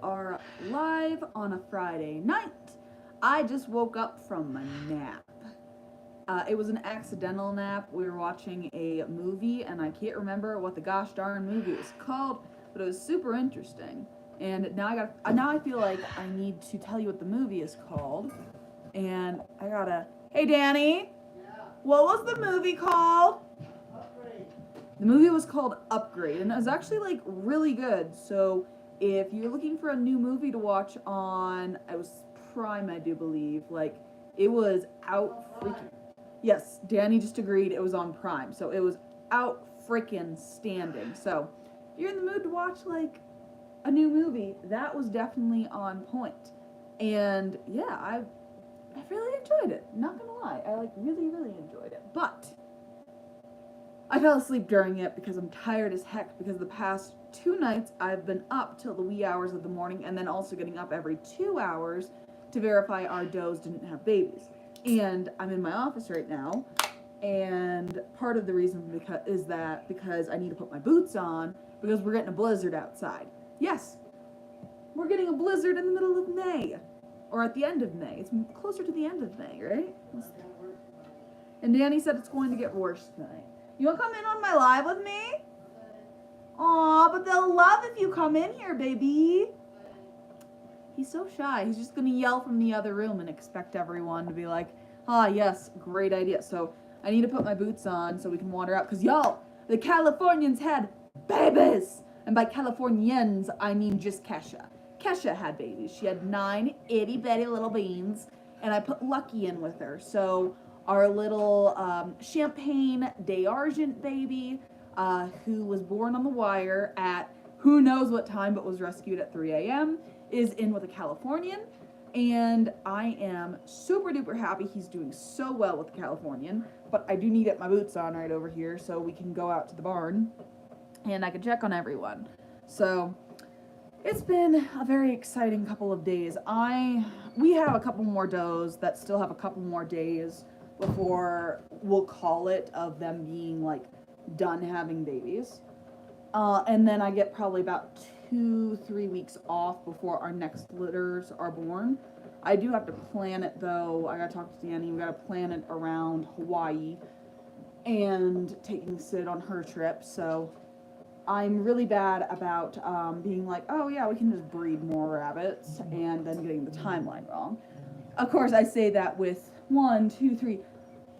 are live on a Friday night. I just woke up from a nap. It was an accidental nap. We were watching a movie, and I can't remember what the gosh darn movie was called, but it was super interesting. And now I feel like I need to tell you what the movie is called. And I gotta. Hey, Danny. Yeah. What was the movie called? Upgrade. The movie was called Upgrade, and it was actually like really good. So if you're looking for a new movie to watch on, it was Prime, I do believe. Like it was out freaking. Yes, Danny just agreed it was on Prime, so it was out freaking standing. So if you're in the mood to watch like a new movie, that was definitely on point. And yeah, I really enjoyed it. Not gonna lie, I like really enjoyed it. But I fell asleep during it because I'm tired as heck because the past 2 nights I've been up till the wee hours of the morning and then also getting up every 2 hours to verify our does didn't have babies. And I'm in my office right now, and part of the reason is because I need to put my boots on because we're getting a blizzard outside. Yes, we're getting a blizzard in the middle of May, or at the end of May. It's closer to the end of May, right? And Danny said it's going to get worse tonight. You want to come in on my live with me? Aw, but they'll love if you come in here, baby. He's so shy. He's just going to yell from the other room and expect everyone to be like, ah, yes, great idea. So I need to put my boots on so we can wander out. Because, y'all, the Californians had babies. And by Californians, I mean just Kesha. Kesha had babies. She had 9 itty-bitty little beans. And I put Lucky in with her. So our little Champagne d'Argent baby, who was born on the wire at who knows what time, but was rescued at 3 a.m., is in with a Californian. And I am super duper happy he's doing so well with the Californian. But I do need to get my boots on right over here so we can go out to the barn and I can check on everyone. So it's been a very exciting couple of days. We have a couple more does that still have a couple more days before we'll call it of them being like done having babies. And then I get probably about 2-3 weeks off before our next litters are born. I do have to plan it though. I gotta talk to Danny. We gotta plan it around Hawaii and taking Sid on her trip. So I'm really bad about being like, oh yeah, we can just breed more rabbits and then getting the timeline wrong. Of course, I say that with 1, 2, 3.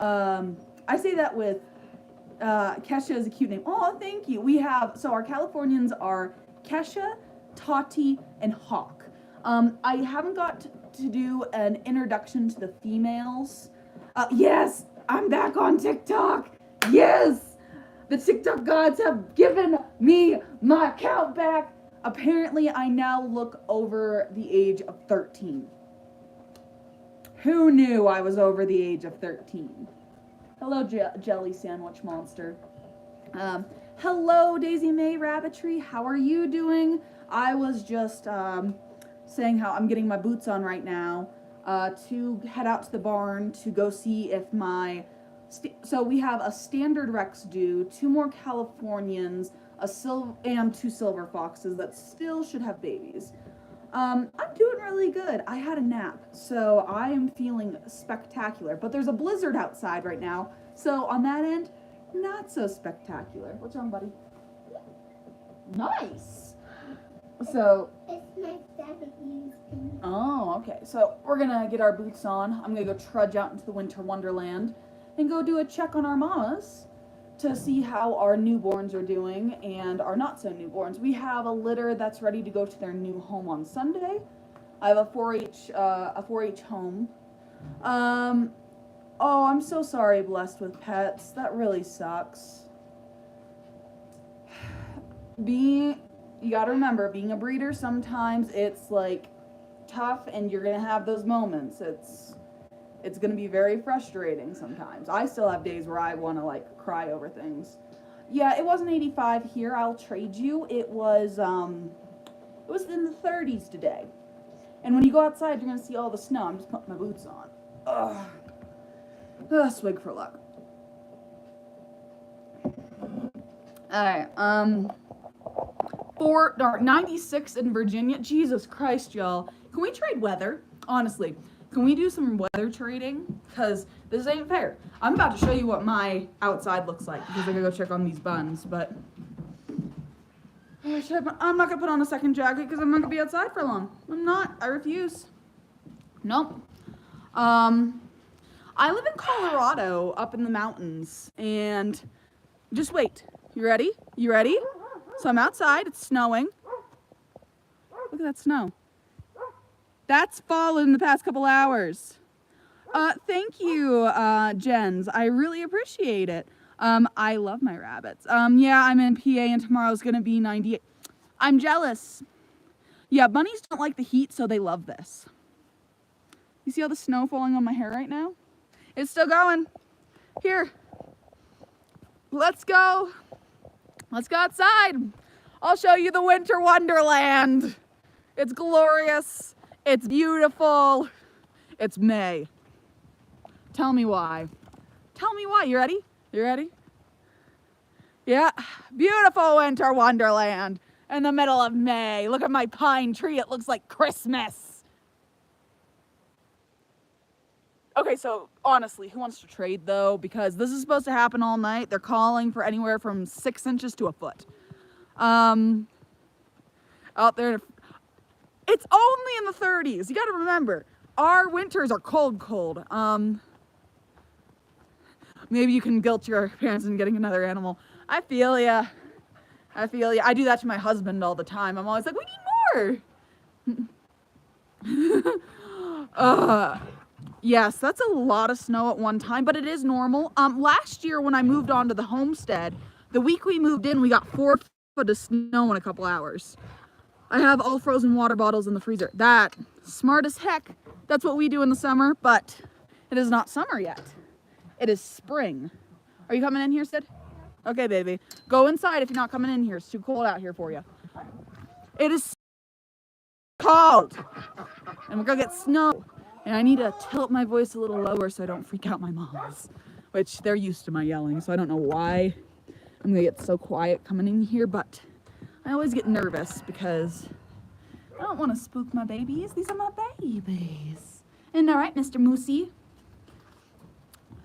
I say that with Kesha is a cute name. Oh, thank you. So our Californians are Kesha, Tati, and Hawk. I haven't got to do an introduction to the females. Yes, I'm back on TikTok. Yes, the TikTok gods have given me my account back. Apparently, I now look over the age of 13. Who knew I was over the age of 13? Hello, Jelly Sandwich Monster. Hello, Daisy May Rabbitry. How are you doing? I was just saying how I'm getting my boots on right now to head out to the barn to go see if my... So we have a standard Rex do, 2 more Californians, and 2 silver foxes that still should have babies. I'm doing really good. I had a nap, so I am feeling spectacular. But there's a blizzard outside right now, so on that end, not so spectacular. What's wrong, buddy? Nice. So. It's my favorite used thing. Oh, okay. So we're gonna get our boots on. I'm gonna go trudge out into the winter wonderland and go do a check on our mamas to see how our newborns are doing and our not so newborns. We have a litter that's ready to go to their new home on Sunday. I have a 4-H home. Oh, I'm so sorry, Blessed with Pets. That really sucks. You gotta remember, being a breeder, sometimes it's like tough and you're gonna have those moments. It's gonna be very frustrating sometimes. I still have days where I wanna like cry over things. Yeah, it wasn't 85 here. I'll trade you. It was in the 30s today. And when you go outside, you're gonna see all the snow. I'm just putting my boots on. Ugh. Swig for luck. Alright, 96 in Virginia. Jesus Christ, y'all. Can we trade weather? Honestly, can we do some weather trading? Because this ain't fair. I'm about to show you what my outside looks like because I gotta go check on these buns, but I'm not gonna put on a second jacket because I'm not gonna be outside for long. I'm not. I refuse. Nope. I live in Colorado up in the mountains, and just wait. You ready? You ready? So I'm outside, it's snowing. Look at that snow. That's fallen in the past couple hours. Thank you, Jens. I really appreciate it. I love my rabbits. Yeah, I'm in PA and tomorrow's gonna be 98. I'm jealous. Yeah, bunnies don't like the heat, so they love this. You see all the snow falling on my hair right now? It's still going. Here. Let's go. Let's go outside. I'll show you the winter wonderland. It's glorious. It's beautiful. It's May. Tell me why. Tell me why. You ready? You ready? Yeah. Beautiful winter wonderland in the middle of May. Look at my pine tree. It looks like Christmas. Okay, so honestly, who wants to trade though? Because this is supposed to happen all night. They're calling for anywhere from 6 inches to a foot. Out there, it's only in the 30s. You got to remember, our winters are cold. Maybe you can guilt your parents into getting another animal. I feel ya. I feel ya. I do that to my husband all the time. I'm always like, we need more. Yes, that's a lot of snow at one time, but it is normal. Last year when I moved on to the homestead, the week we moved in, we got 4 foot of snow in a couple hours. I have all frozen water bottles in the freezer. That, smart as heck. That's what we do in the summer, but it is not summer yet. It is spring. Are you coming in here, Sid? Okay, baby. Go inside if you're not coming in here. It's too cold out here for you. It is cold. And we're gonna get snow. And I need to tilt my voice a little lower so I don't freak out my moms, which they're used to my yelling, so I don't know why I'm gonna get so quiet coming in here, but I always get nervous because I don't want to spook my babies. These are my babies. And all right, Mr. Moosey.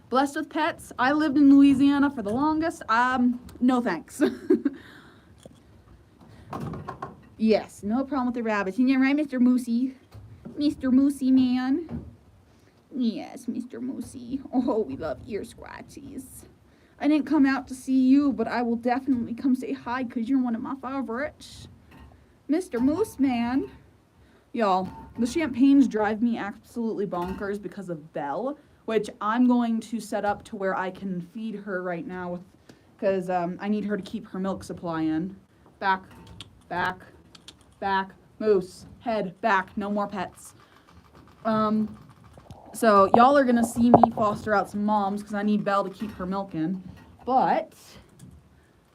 Blessed with pets. I lived in Louisiana for the longest. No thanks. Yes, no problem with the rabbits. You know, right, Mr. Moosey? Mr. Moosey man. Yes, Mr. Moosey. Oh, we love ear scratchies. I didn't come out to see you, but I will definitely come say hi because you're one of my favorites. Mr. Moose man. Y'all, the Champagnes drive me absolutely bonkers because of Belle, which I'm going to set up to where I can feed her right now with, because I need her to keep her milk supply in. Back, back, back. Moose, head, back, no more pets. So y'all are gonna see me foster out some moms because I need Belle to keep her milk in. But,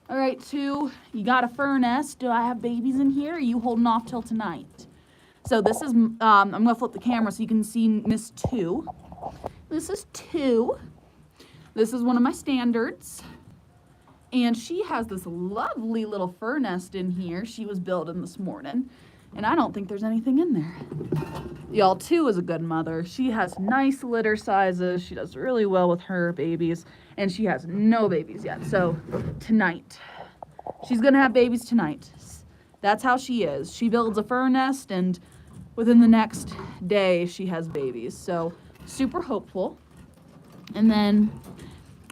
all right, 2, you got a fur nest. Do I have babies in here? Or are you holding off till tonight? So this is, I'm gonna flip the camera so you can see Miss 2. This is 2. This is one of my standards. And she has this lovely little fur nest in here she was building this morning. And I don't think there's anything in there. Y'all, 2 is a good mother. She has nice litter sizes. She does really well with her babies. And she has no babies yet. So, tonight. She's gonna have babies tonight. That's how she is. She builds a fur nest and within the next day she has babies. So, super hopeful. And then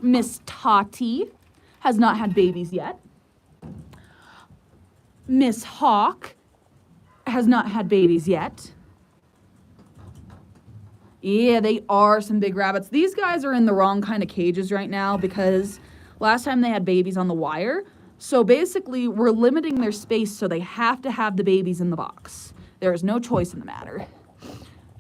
Miss Tati has not had babies yet. Miss Hawk has not had babies yet. Yeah, they are some big rabbits. These guys are in the wrong kind of cages right now because last time they had babies on the wire. So basically, we're limiting their space so they have to have the babies in the box. There is no choice in the matter.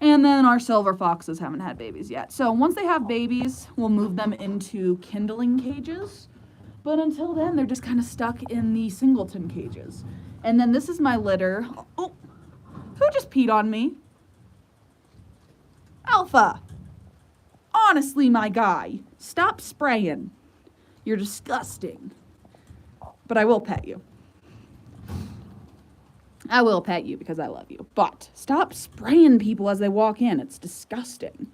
And then our silver foxes haven't had babies yet. So once they have babies, we'll move them into kindling cages. But until then, they're just kind of stuck in the singleton cages. And then this is my litter. Oh, who just peed on me? Alpha. Honestly, my guy, stop spraying. You're disgusting. But I will pet you. I will pet you because I love you. But stop spraying people as they walk in. It's disgusting.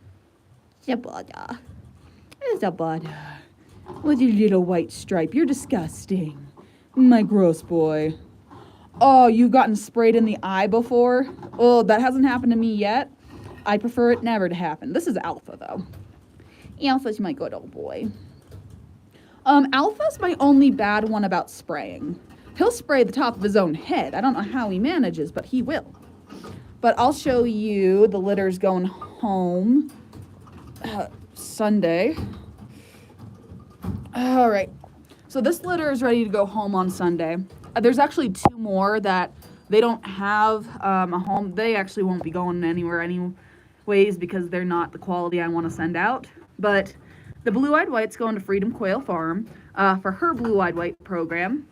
Zabada. Zabada. With your little white stripe. You're disgusting. My gross boy. Oh, you've gotten sprayed in the eye before? Oh, that hasn't happened to me yet. I prefer it never to happen. This is Alpha, though. Alpha's my good old boy. Alpha's my only bad one about spraying. He'll spray the top of his own head. I don't know how he manages, but he will. But I'll show you the litters going home Sunday. All right. So this litter is ready to go home on Sunday. There's actually 2 more that they don't have a home. They actually won't be going anywhere anyways because they're not the quality I want to send out. But the blue-eyed white's going to Freedom Quail Farm for her blue-eyed white program.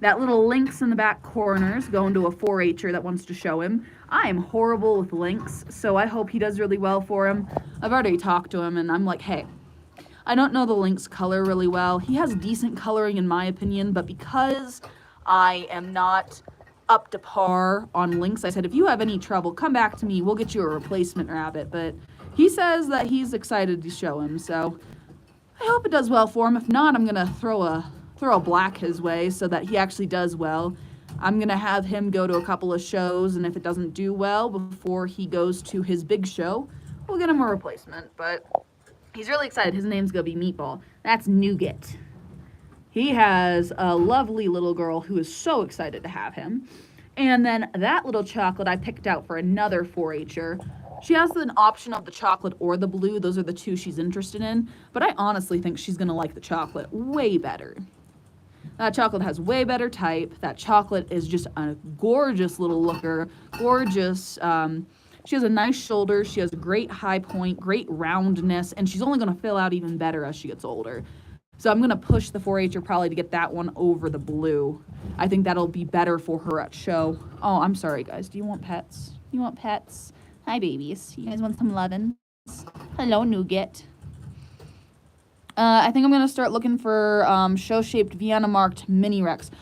That little lynx in the back corner is going to a 4-H'er that wants to show him. I am horrible with lynx, so I hope he does really well for him. I've already talked to him, and I'm like, hey, I don't know the lynx color really well. He has decent coloring in my opinion, but because I am not up to par on lynx, I said, if you have any trouble, come back to me. We'll get you a replacement rabbit. But he says that he's excited to show him, so I hope it does well for him. If not, I'm going to throw a black his way so that he actually does well. I'm going to have him go to a couple of shows, and if it doesn't do well before he goes to his big show, we'll get him a replacement. But he's really excited. His name's going to be Meatball. That's Nougat. He has a lovely little girl who is so excited to have him. And then that little chocolate I picked out for another 4-H'er. She has an option of the chocolate or the blue. Those are the 2 she's interested in. But I honestly think she's going to like the chocolate way better. That chocolate has way better type. That chocolate is just a gorgeous little looker. Gorgeous. She has a nice shoulder. She has a great high point, great roundness, and she's only going to fill out even better as she gets older. So I'm going to push the 4-H'er probably to get that one over the blue. I think that'll be better for her at show. Oh, I'm sorry, guys. Do you want pets? You want pets? Hi, babies. You guys want some lovin'? Hello, Nougat. I think I'm going to start looking for show-shaped Vienna-marked mini Rex.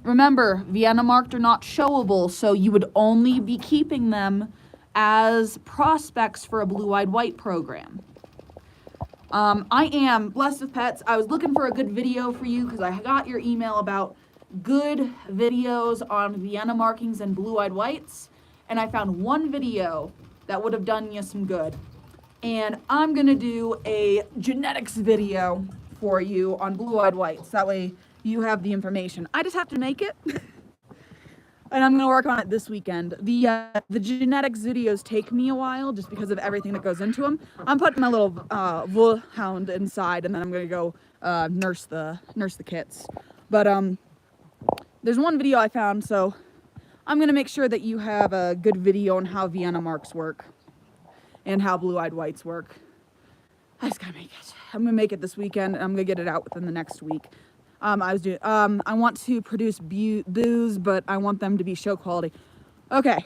Remember, Vienna-marked are not showable, so you would only be keeping them as prospects for a blue-eyed white program. I am blessed with pets. I was looking for a good video for you because I got your email about good videos on Vienna markings and blue-eyed whites, and I found one video that would have done you some good. And I'm going to do a genetics video for you on blue-eyed whites. That way you have the information. I just have to make it. And I'm going to work on it this weekend. The genetics videos take me a while just because of everything that goes into them. I'm putting my little wolfhound inside, and then I'm going to go nurse the kits. But there's one video I found, so I'm going to make sure that you have a good video on how Vienna marks work and how blue-eyed whites work. I just got to make it. I'm going to make it this weekend, and I'm going to get it out within the next week. I want to produce booze, but I want them to be show quality. Okay,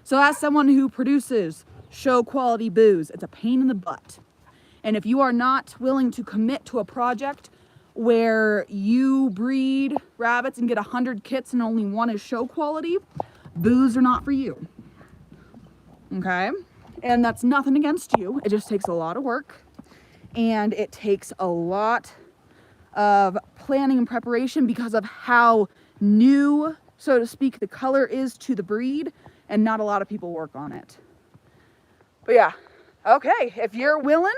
so as someone who produces show quality booze, it's a pain in the butt. And if you are not willing to commit to a project where you breed rabbits and get 100 kits and only one is show quality, booze are not for you. Okay? And that's nothing against you. It just takes a lot of work, and it takes a lot of planning and preparation because of how new, so to speak, the color is to the breed, and not a lot of people work on it. But yeah, okay, if you're willing,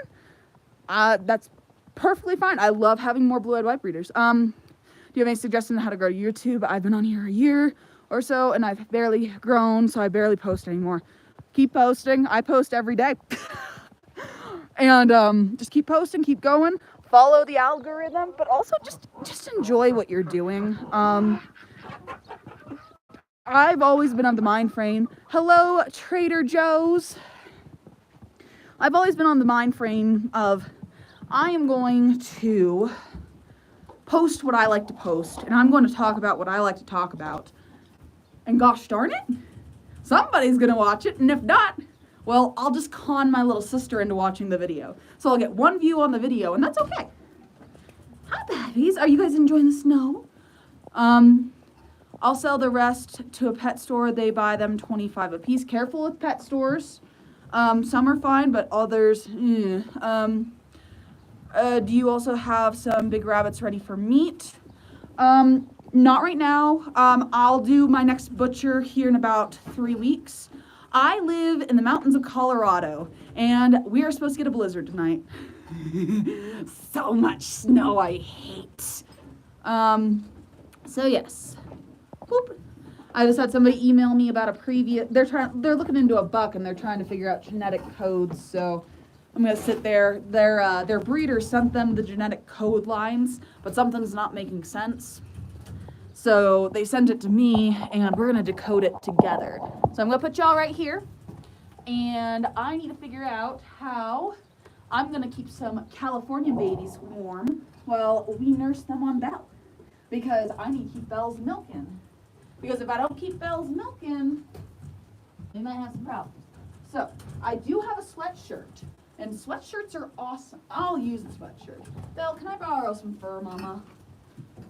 that's perfectly fine. I love having more blue-eyed white breeders. Do you have any suggestions on how to grow YouTube? I've been on here a year or so, and I've barely grown, so I barely post anymore. Keep posting. I post every day. And just keep posting, keep going. Follow the algorithm, but also just enjoy what you're doing. I've always been of the mind frame. Hello, Trader Joe's. I've always been on the mind frame of I am going to post what I like to post, and I'm going to talk about what I like to talk about. And gosh darn it, somebody's going to watch it, and if not, well, I'll just con my little sister into watching the video. So I'll get one view on the video, and that's okay. Hi, babbies. Are you guys enjoying the snow? I'll sell the rest to a pet store. They buy them 25 a piece. Careful with pet stores. Some are fine, but others, do you also have some big rabbits ready for meat? Not right now. I'll do my next butcher here in about 3 weeks. I live in the mountains of Colorado, and we are supposed to get a blizzard tonight. So much snow, I hate. So yes. Boop. I just had somebody email me about a previous, they're looking into a buck and they're trying to figure out genetic codes, so I'm gonna sit there. Their breeder sent them the genetic code lines, but something's not making sense. So they sent it to me and we're gonna decode it together. So I'm gonna put y'all right here and I need to figure out how I'm gonna keep some California babies warm while we nurse them on Belle. Because I need to keep Belle's milking. Because if I don't keep Belle's milking, we might have some problems. So, I do have a sweatshirt. And sweatshirts are awesome. I'll use the sweatshirt. Belle, can I borrow some fur, Mama?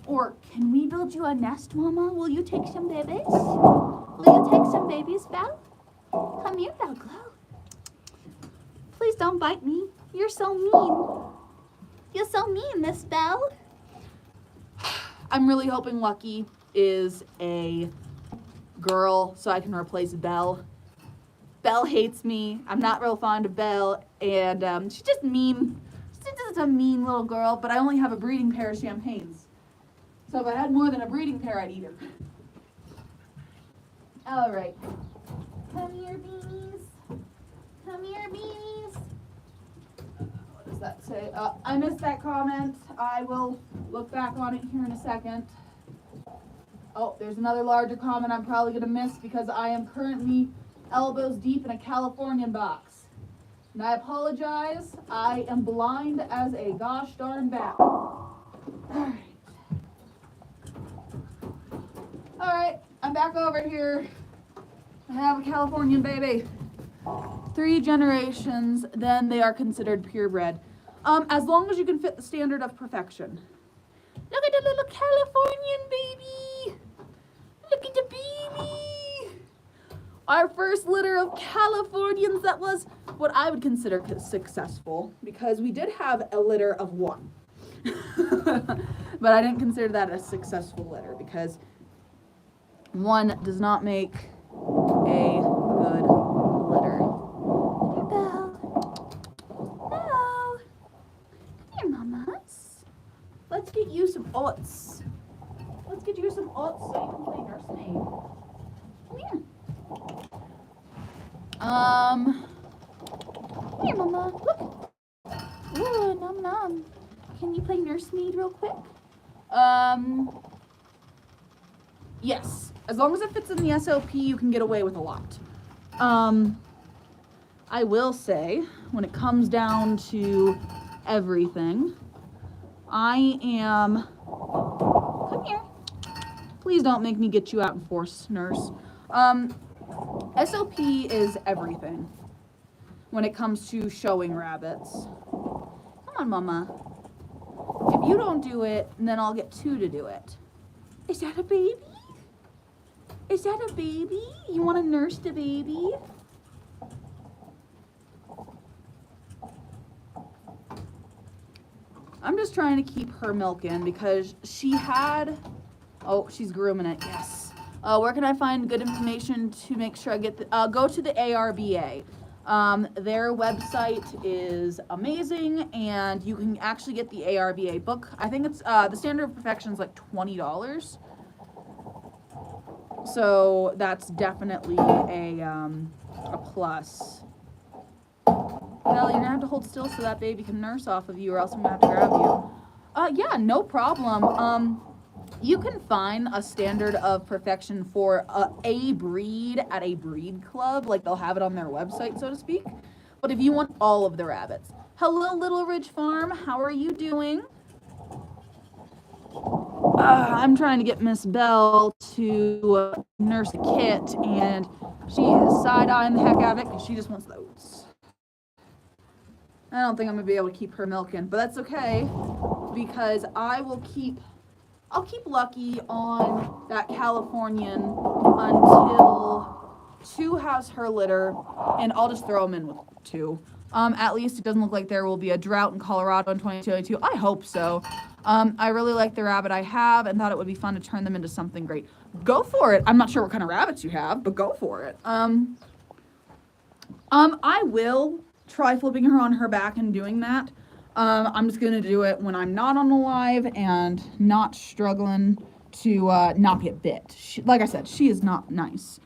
Or, can we build you a nest, Mama? Will you take some babies? Will you take some babies, Belle? Come here, Belle Glow. Please don't bite me. You're so mean. You're so mean, Miss Belle. I'm really hoping Lucky is a girl so I can replace Belle. Belle hates me. I'm not real fond of Belle, and she's just mean. She's just a mean little girl, but I only have a breeding pair of champagnes. So if I had more than a breeding pair, I'd eat her. All right. Come here, beanies. Come here, beanies. What does that say? I missed that comment. I will look back on it here in a second. Oh, there's another larger comment I'm probably going to miss because I am currently elbows deep in a Californian box. And I apologize. I am blind as a gosh darn bat. Alright. Alright, I'm back over here. I have a Californian baby. 3 generations, then they are considered purebred. As long as you can fit the standard of perfection. Look at the little Californian baby. Look at the baby. Our first litter of Californians that was what I would consider successful because we did have a litter of 1. But I didn't consider that a successful litter because 1 does not make a good litter. Here, Belle. Belle. Here, mamas. Let's get you some oats. Let's get you some oats so you can play nursemaid. Come here. Here, Mama. Look. Ooh, nom nom. Can you play nursemaid real quick? Yes. As long as it fits in the SOP, you can get away with a lot. I will say, when it comes down to everything, I am... Come here. Please don't make me get you out and force nurse. SOP is everything when it comes to showing rabbits. Come on, Mama. If you don't do it, then I'll get 2 to do it. Is that a baby? Is that a baby? You want to nurse the baby? I'm just trying to keep her milk in because she had... Oh, she's grooming it. Yes. Where can I find good information to make sure I get the... go to the ARBA. Their website is amazing, and you can actually get the ARBA book. I think it's... the standard of perfection is like $20. So that's definitely a plus. Well, you're gonna have to hold still so that baby can nurse off of you, or else I'm gonna have to grab you. Yeah, no problem. You can find a standard of perfection for a breed at a breed club, like they'll have it on their website, so to speak. But if you want all of the rabbits, hello, Little Ridge Farm, how are you doing? I'm trying to get Miss Belle to nurse the kit, and she is side-eyeing the heck out of it because she just wants those. I don't think I'm going to be able to keep her milking, but that's okay because I will keep I'll keep Lucky on that Californian until 2 has her litter, and I'll just throw him in with 2. At least it doesn't look like there will be a drought in Colorado in 2022. I hope so. I really like the rabbit I have and thought it would be fun to turn them into something great. Go for it. I'm not sure what kind of rabbits you have, but go for it. I will try flipping her on her back and doing that. I'm just gonna do it when I'm not on the live and not struggling to not get bit. Like I said, she is not nice.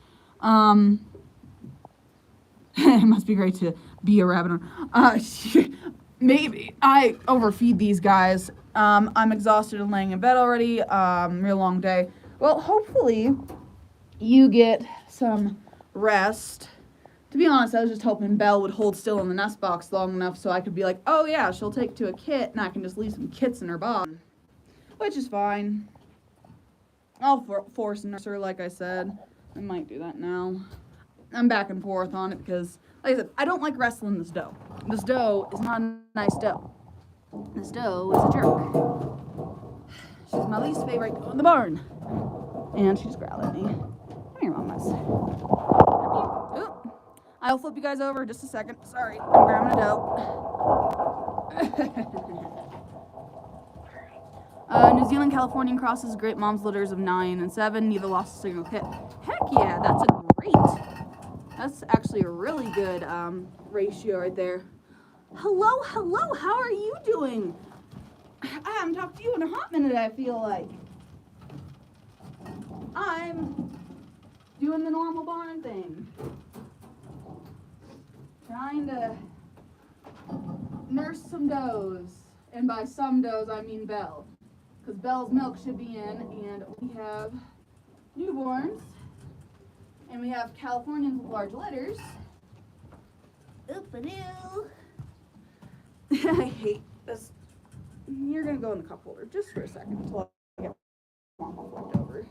It must be great to be a rabbit on. Maybe I overfeed these guys. I'm exhausted and laying in bed already. Real long day. Well, hopefully you get some rest. To be honest, I was just hoping Belle would hold still in the nest box long enough so I could be like, oh yeah, she'll take to a kit, and I can just leave some kits in her box. Which is fine. I'll force nurse her, like I said. I might do that now. I'm back and forth on it because, like I said, I don't like wrestling this doe. This doe is not a nice doe. This doe is a jerk. She's my least favorite doe in the barn. And she's growling at me. Come here, mamas. Oop. I'll flip you guys over just a second. Sorry, I'm grabbing a doe. New Zealand Californian crosses great mom's litters of 9 and 7. Neither lost a single kit. Heck yeah, that's a great. That's actually a really good ratio right there. Hello, how are you doing? I haven't talked to you in a hot minute, I feel like. I'm doing the normal barn thing. Trying to nurse some does. And by some does, I mean Belle. Because Belle's milk should be in, and we have newborns. And we have Californians with large litters. Oop-a-doo. I hate this. You're going to go in the cup holder just for a second until I get Mama flipped over.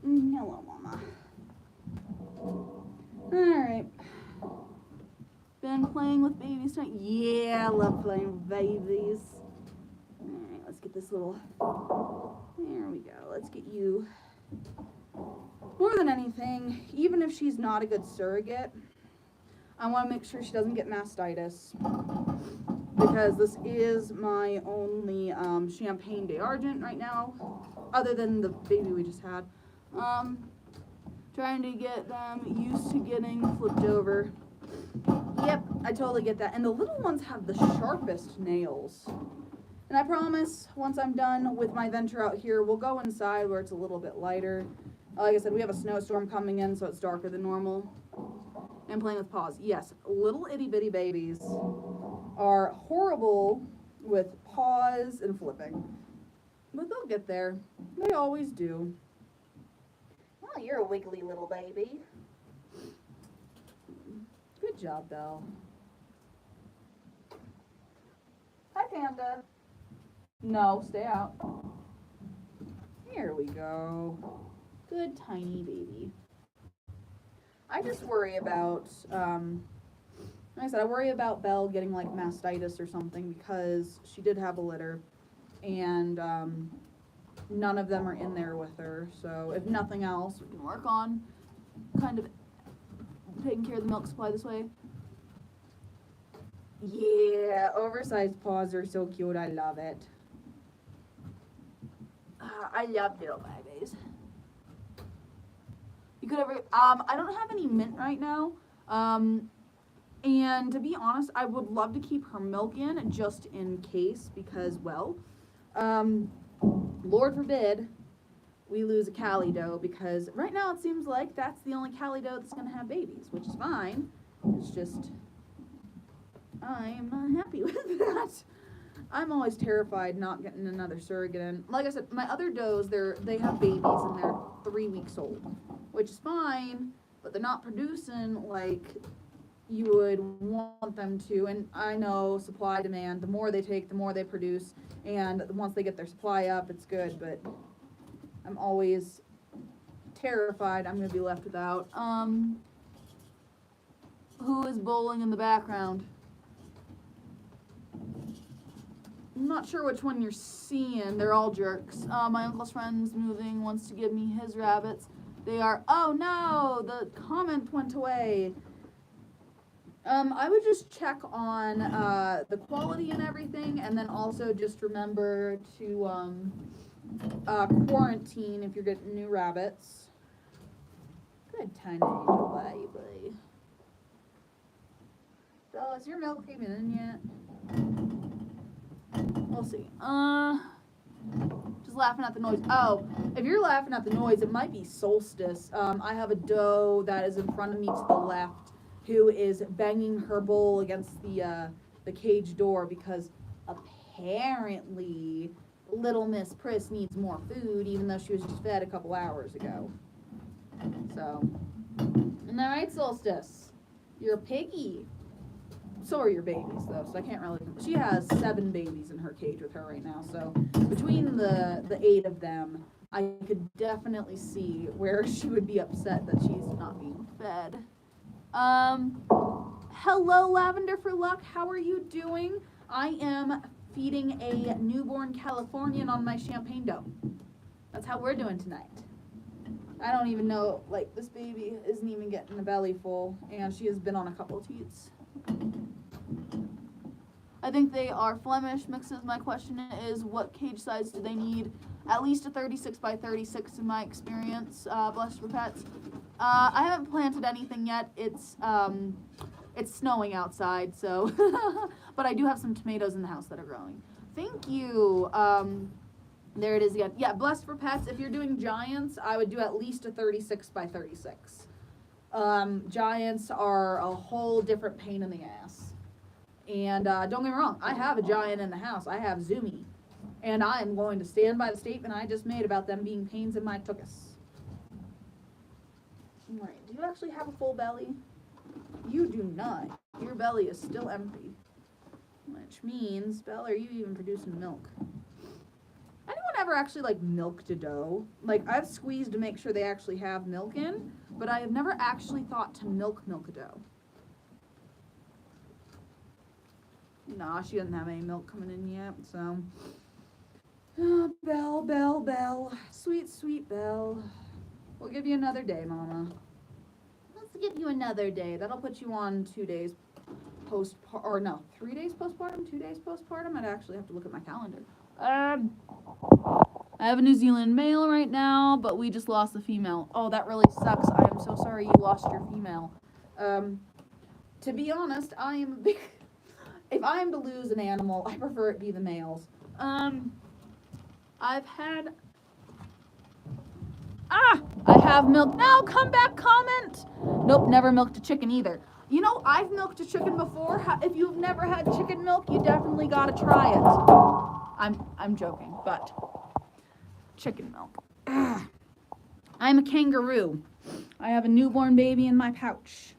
Hello, Mama. Alright. Been playing with babies tonight? Yeah, I love playing with babies. Alright, let's get this little... There we go. Let's get you... More than anything, even if she's not a good surrogate, I want to make sure she doesn't get mastitis. Because this is my only Champagne d'Argent right now, other than the baby we just had. Trying to get them used to getting flipped over. Yep, I totally get that. And the little ones have the sharpest nails. And I promise, once I'm done with my venture out here, we'll go inside where it's a little bit lighter. Like I said, we have a snowstorm coming in, so it's darker than normal. And playing with paws. Yes, little itty bitty babies are horrible with paws and flipping. But they'll get there. They always do. Well, you're a wiggly little baby. Good job, Belle. Hi, Panda. No, stay out. Here we go. Good tiny baby. I just worry about, like I said, I worry about Belle getting like mastitis or something because she did have a litter and none of them are in there with her. So if nothing else, we can work on kind of taking care of the milk supply this way. Yeah, oversized paws are so cute. I love it. I love little babies. You could ever, I don't have any mint right now. And to be honest, I would love to keep her milk in just in case because, well, Lord forbid we lose a Calido because right now it seems like that's the only Calido that's going to have babies, which is fine. It's just, I'm not happy with that. I'm always terrified not getting another surrogate in. Like I said, my other does, they have babies and they're 3 weeks old, which is fine, but they're not producing like you would want them to. And I know supply demand, the more they take, the more they produce, and once they get their supply up, it's good, but I'm always terrified I'm going to be left without. Who is bowling in the background? I'm not sure which one you're seeing. They're all jerks. My uncle's friend's moving, wants to give me his rabbits. They are, oh no, the comment went away. I would just check on the quality and everything, and then also just remember to quarantine if you're getting new rabbits. Good tiny little baby. So, is your milk even in yet? We'll see. Just laughing at the noise. Oh, if you're laughing at the noise, it might be Solstice. I have a doe that is in front of me to the left who is banging her bowl against the cage door because apparently little Miss Priss needs more food, even though she was just fed a couple hours ago. So, isn't that right, Solstice? You're a piggy. So are your babies, though, so I can't really... She has 7 babies in her cage with her right now, so between the 8 of them, I could definitely see where she would be upset that she's not being fed. Hello, Lavender for Luck. How are you doing? I am feeding a newborn Californian on my champagne dough. That's how we're doing tonight. I don't even know, like, this baby isn't even getting a belly full, and she has been on a couple of teats. I think they are Flemish mixes. My question is, what cage size do they need? At least a 36 by 36 in my experience, Blessed for Pets. I haven't planted anything yet. It's snowing outside, so, but I do have some tomatoes in the house that are growing. Thank you. There it is again. Yeah, Blessed for Pets. If you're doing giants, I would do at least a 36 by 36. Giants are a whole different pain in the ass. And don't get me wrong, I have a giant in the house. I have Zumi. And I am going to stand by the statement I just made about them being pains in my tuchus. Alright, do you actually have a full belly? You do not. Your belly is still empty. Which means, Belle, are you even producing milk? Anyone ever actually, like, milked a doe? Like, I've squeezed to make sure they actually have milk in, but I have never actually thought to milk a doe. Nah, she doesn't have any milk coming in yet, so. Oh, Belle. Sweet, sweet Belle. We'll give you another day, Mama. Let's give you another day. That'll put you on 2 days 3 days postpartum, 2 days postpartum. I'd actually have to look at my calendar. I have a New Zealand male right now, but we just lost the female. Oh, that really sucks. I am so sorry you lost your female. To be honest, I am a big... If I am to lose an animal, I prefer it be the males. I have milked... No, come back, comment! Nope, never milked a chicken either. You know, I've milked a chicken before. If you've never had chicken milk, you definitely gotta try it. I'm joking, but chicken milk. Ugh. I'm a kangaroo. I have a newborn baby in my pouch.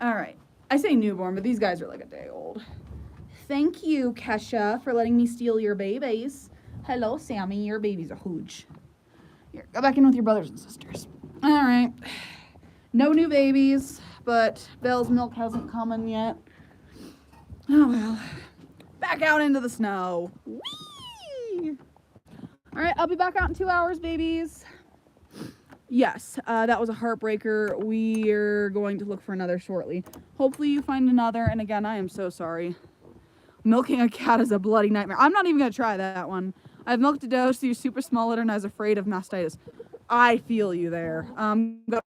All right. I say newborn, but these guys are like a day old. Thank you, Kesha, for letting me steal your babies. Hello, Sammy. Your baby's a hooch. Here, go back in with your brothers and sisters. All right. No new babies, but Belle's milk hasn't come in yet. Oh, well. Back out into the snow. Whee! All right, I'll be back out in 2 hours, babies. Yes, that was a heartbreaker. We're going to look for another shortly. Hopefully you find another, and again, I am so sorry. Milking a cat is a bloody nightmare. I'm not even going to try that one. I've milked a doe, so you're super small litter, and I was afraid of mastitis. I feel you there. Go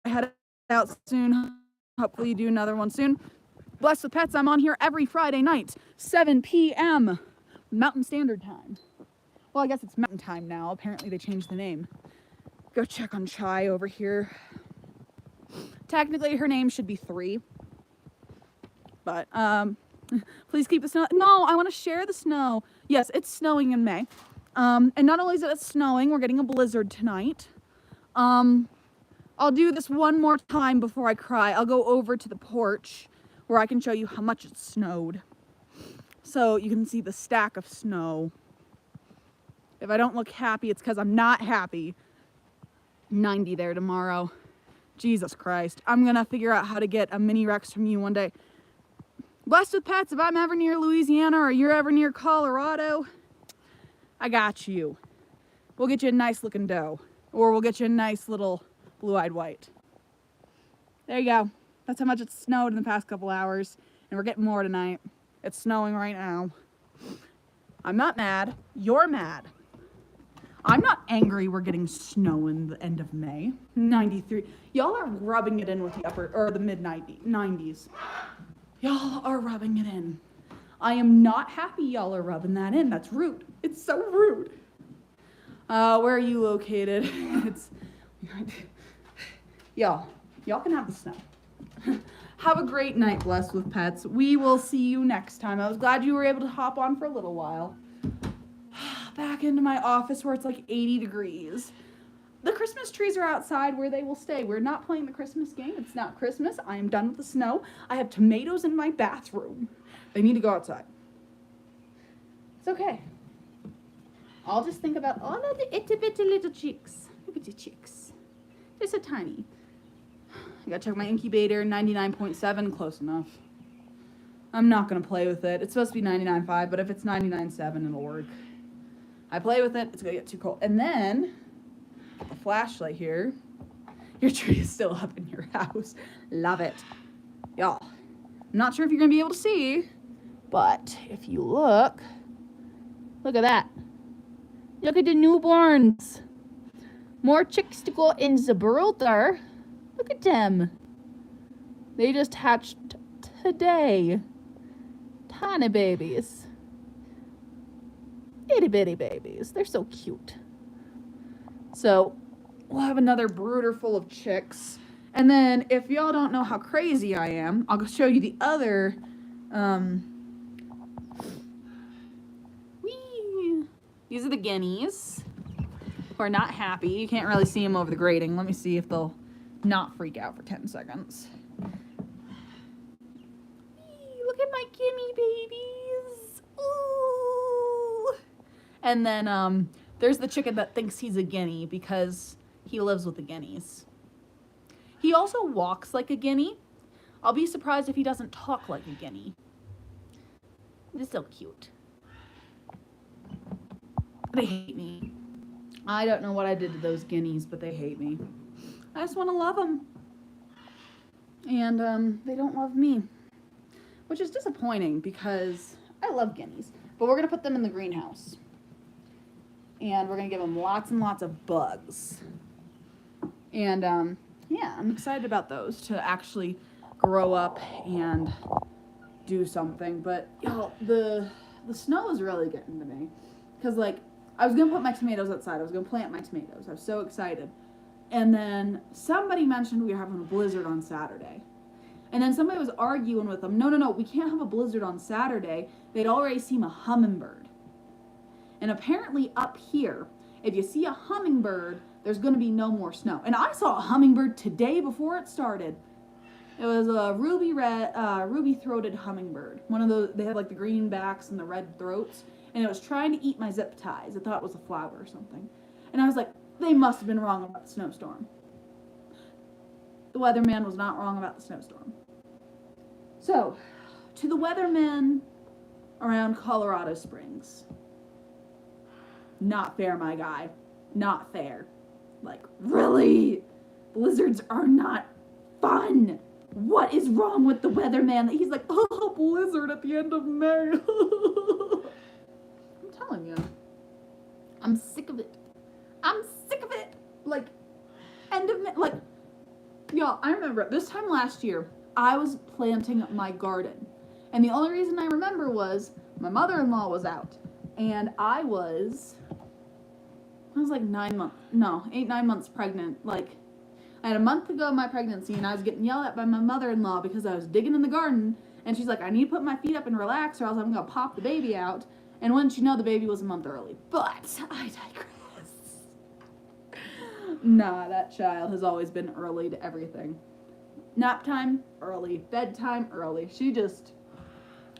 head out soon. Hopefully you do another one soon. Blessed with Pets, I'm on here every Friday night, 7 p.m. Mountain Standard Time. Well, I guess it's Mountain Time now. Apparently they changed the name. Go check on Chai over here. Technically her name should be 3. But, please keep the snow. No, I want to share the snow. Yes, it's snowing in May. And not only is it snowing, we're getting a blizzard tonight. I'll do this one more time before I cry. I'll go over to the porch where I can show you how much it snowed. So you can see the stack of snow. If I don't look happy, it's because I'm not happy. 90 there tomorrow. Jesus Christ. I'm gonna figure out how to get a mini Rex from you one day. Blessed with Pets, if I'm ever near Louisiana or you're ever near Colorado, I got you. We'll get you a nice looking doe. Or we'll get you a nice little blue-eyed white. There you go. That's how much it snowed in the past couple hours. And we're getting more tonight. It's snowing right now. I'm not mad. You're mad. I'm not angry we're getting snow in the end of May. 93. Y'all are rubbing it in with the mid-90s. Y'all are rubbing it in. I am not happy y'all are rubbing that in. That's rude. It's so rude. Where are you located? It's y'all can have the snow. Have a great night, Blessed with Pets. We will see you next time. I was glad you were able to hop on for a little while. Back into my office where it's like 80 degrees. The Christmas trees are outside where they will stay. We're not playing the Christmas game. It's not Christmas. I am done with the snow. I have tomatoes in my bathroom. They need to go outside. It's okay. I'll just think about all of the itty bitty little chicks. Look at the chicks. They're so tiny. I gotta check my incubator. 99.7, close enough. I'm not gonna play with it. It's supposed to be 99.5, but if it's 99.7, it'll work. I play with it, it's gonna get too cold. And then, a flashlight here. Your tree is still up in your house. Love it. Y'all, I'm not sure if you're gonna be able to see, but if you look at that. Look at the newborns. More chicks to go in the brooder. Look at them. They just hatched today. Tiny babies. Itty bitty babies. They're so cute. So, we'll have another brooder full of chicks. And then, if y'all don't know how crazy I am, I'll show you the other, These are the guineas who are not happy. You can't really see them over the grating. Let me see if they'll not freak out for 10 seconds. Look at my guinea babies. Ooh. And then there's the chicken that thinks he's a guinea because he lives with the guineas. He also walks like a guinea. I'll be surprised if he doesn't talk like a guinea. They're so cute. They hate me. I don't know what I did to those guineas, but they hate me. I just want to love them. And they don't love me. Which is disappointing because I love guineas. But we're going to put them in the greenhouse. And we're going to give them lots and lots of bugs. And yeah, I'm excited about those to actually grow up and do something. But y'all, the snow is really getting to me. Because like, I was going to put my tomatoes outside. I was going to plant my tomatoes. I was so excited. And then somebody mentioned we were having a blizzard on Saturday. And then somebody was arguing with them. No, we can't have a blizzard on Saturday. They'd already seen a hummingbird. And apparently up here, if you see a hummingbird, there's going to be no more snow. And I saw a hummingbird today before it started. It was a ruby-throated hummingbird. One of those, they have like the green backs and the red throats. And it was trying to eat my zip ties. I thought it was a flower or something. And I was like, they must have been wrong about the snowstorm. The weatherman was not wrong about the snowstorm. So, to the weathermen around Colorado Springs. Not fair, my guy. Not fair. Like, really? Blizzards are not fun. What is wrong with the weatherman that he's like, oh, blizzard at the end of May? Telling you, I'm sick of it. I'm sick of it. Like, end of May, like, y'all, I remember this time last year, I was planting my garden. And the only reason I remember was my mother-in-law was out. And I was like 9 months pregnant. Like, I had a month to go of my pregnancy and I was getting yelled at by my mother-in-law because I was digging in the garden. And she's like, I need to put my feet up and relax or else I'm going to pop the baby out. And wouldn't you know, the baby was a month early. But I digress. Nah, that child has always been early to everything. Nap time, early. Bedtime, early.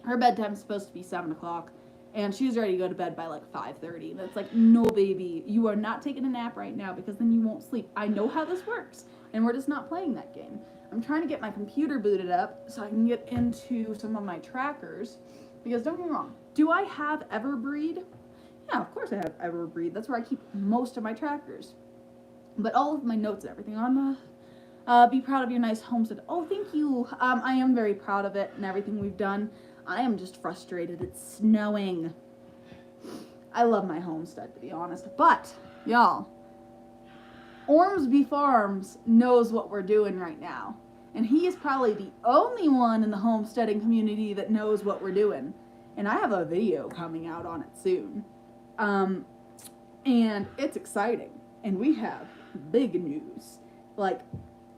Her bedtime's supposed to be 7 o'clock. And she's ready to go to bed by like 5:30. And it's like, no, baby, you are not taking a nap right now because then you won't sleep. I know how this works, and we're just not playing that game. I'm trying to get my computer booted up so I can get into some of my trackers. Because don't get me wrong, do I have Everbreed? Yeah, of course I have Everbreed. That's where I keep most of my trackers. But all of my notes and everything on be proud of your nice homestead. Oh, thank you. I am very proud of it and everything we've done. I am just frustrated. It's snowing. I love my homestead, to be honest. But, y'all, Ormsby Farms knows what we're doing right now. And he is probably the only one in the homesteading community that knows what we're doing. And I have a video coming out on it soon. And it's exciting. And we have big news. Like,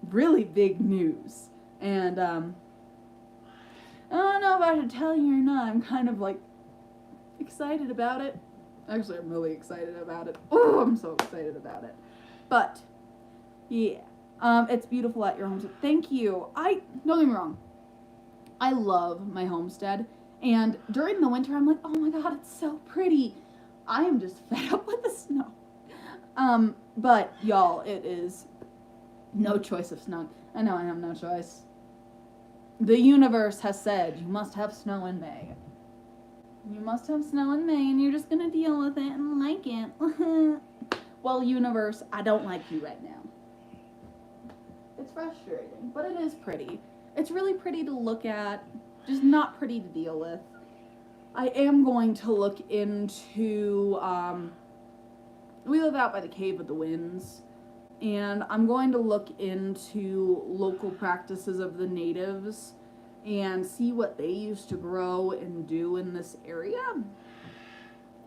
really big news. And, I don't know if I should tell you or not. I'm kind of, like, excited about it. Actually, I'm really excited about it. Oh, I'm so excited about it. But, yeah. It's beautiful at your homestead. Thank you. Don't get me wrong. I love my homestead. And during the winter, I'm like, oh my god, it's so pretty. I am just fed up with the snow. But, y'all, it is no choice of snow. I know I have no choice. The universe has said you must have snow in May. You must have snow in May, and you're just gonna deal with it and like it. Well, universe, I don't like you right now. It's frustrating, but it is pretty. It's really pretty to look at, just not pretty to deal with. I am going to look into, we live out by the Cave of the Winds, and I'm going to look into local practices of the natives and see what they used to grow and do in this area.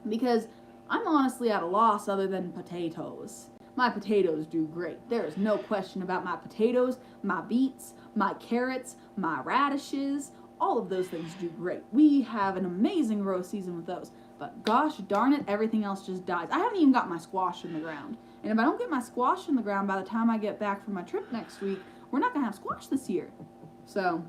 Because I'm honestly at a loss other than potatoes. My potatoes do great. There is no question about my potatoes, my beets, my carrots, my radishes. All of those things do great. We have an amazing grow season with those. But gosh darn it, everything else just dies. I haven't even got my squash in the ground. And if I don't get my squash in the ground by the time I get back from my trip next week, we're not going to have squash this year. So,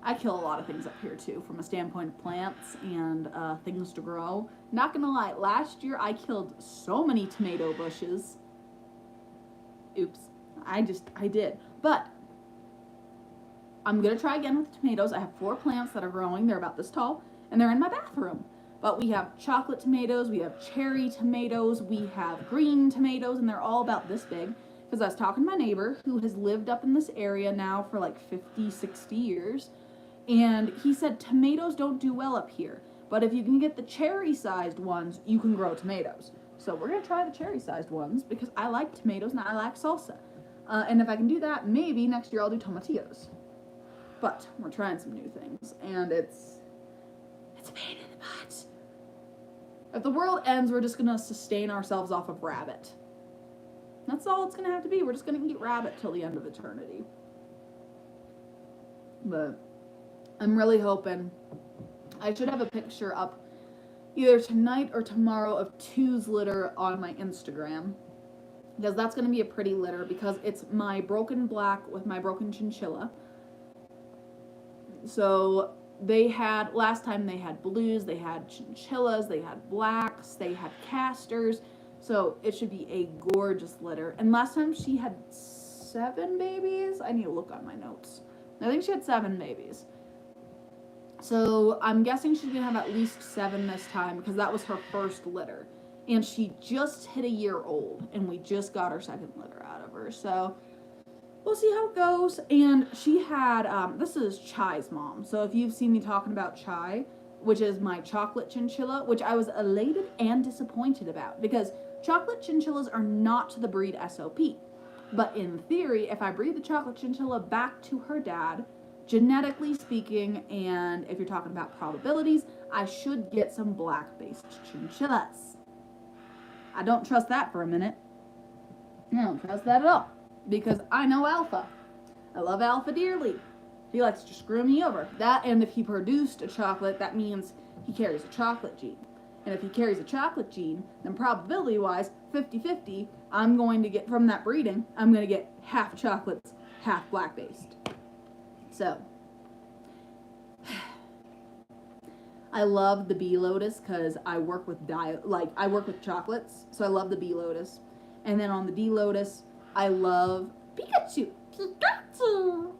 I kill a lot of things up here too, from a standpoint of plants and things to grow. Not gonna lie, last year I killed so many tomato bushes. Oops, I did. But, I'm gonna try again with the tomatoes. I have 4 plants that are growing. They're about this tall, and they're in my bathroom. But we have chocolate tomatoes, we have cherry tomatoes, we have green tomatoes, and they're all about this big. Because I was talking to my neighbor, who has lived up in this area now for like 50, 60 years. And he said tomatoes don't do well up here. But if you can get the cherry-sized ones, you can grow tomatoes. So we're going to try the cherry-sized ones because I like tomatoes and I like salsa. And if I can do that, maybe next year I'll do tomatillos. But we're trying some new things. And it's a pain in the butt. If the world ends, we're just going to sustain ourselves off of rabbit. That's all it's going to have to be. We're just going to eat rabbit till the end of eternity. But I'm really hoping. I should have a picture up either tonight or tomorrow of Two's litter on my Instagram. Because that's going to be a pretty litter because it's my broken black with my broken chinchilla. So last time they had blues, they had chinchillas, they had blacks, they had casters. So it should be a gorgeous litter. And last time she had 7 babies. I need to look on my notes. I think she had 7 babies. So I'm guessing she's going to have at least 7 this time because that was her first litter. And she just hit a year old and we just got our second litter out of her. So we'll see how it goes. And she had, this is Chai's mom. So if you've seen me talking about Chai, which is my chocolate chinchilla, which I was elated and disappointed about because chocolate chinchillas are not the breed SOP. But in theory, if I breed the chocolate chinchilla back to her dad, genetically speaking, and if you're talking about probabilities, I should get some black-based chinchillas. I don't trust that for a minute. I don't trust that at all. Because I know Alpha. I love Alpha dearly. He likes to screw me over. That, and if he produced a chocolate, that means he carries a chocolate gene. And if he carries a chocolate gene, then probability-wise, 50-50, I'm going to get, from that breeding, I'm going to get half chocolates, half black-based. So, I love the bee lotus because I work with I work with chocolates, so I love the bee lotus. And then on the D lotus, I love Pikachu. Pikachu.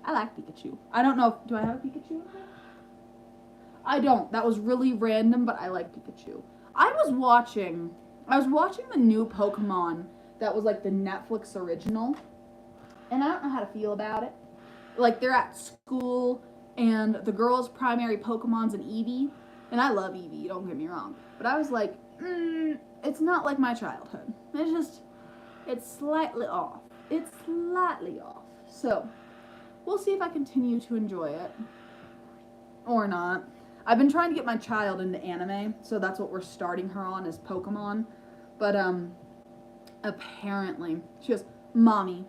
I like Pikachu. I don't know. Do I have a Pikachu in here? I don't. That was really random, but I like Pikachu. I was watching the new Pokemon that was like the Netflix original, and I don't know how to feel about it. Like, they're at school, and the girl's primary Pokemon's an Eevee, and I love Eevee, don't get me wrong. But I was like, it's not like my childhood. It's slightly off. It's slightly off. So, we'll see if I continue to enjoy it. Or not. I've been trying to get my child into anime, so that's what we're starting her on, is Pokemon. But, apparently, she goes, Mommy,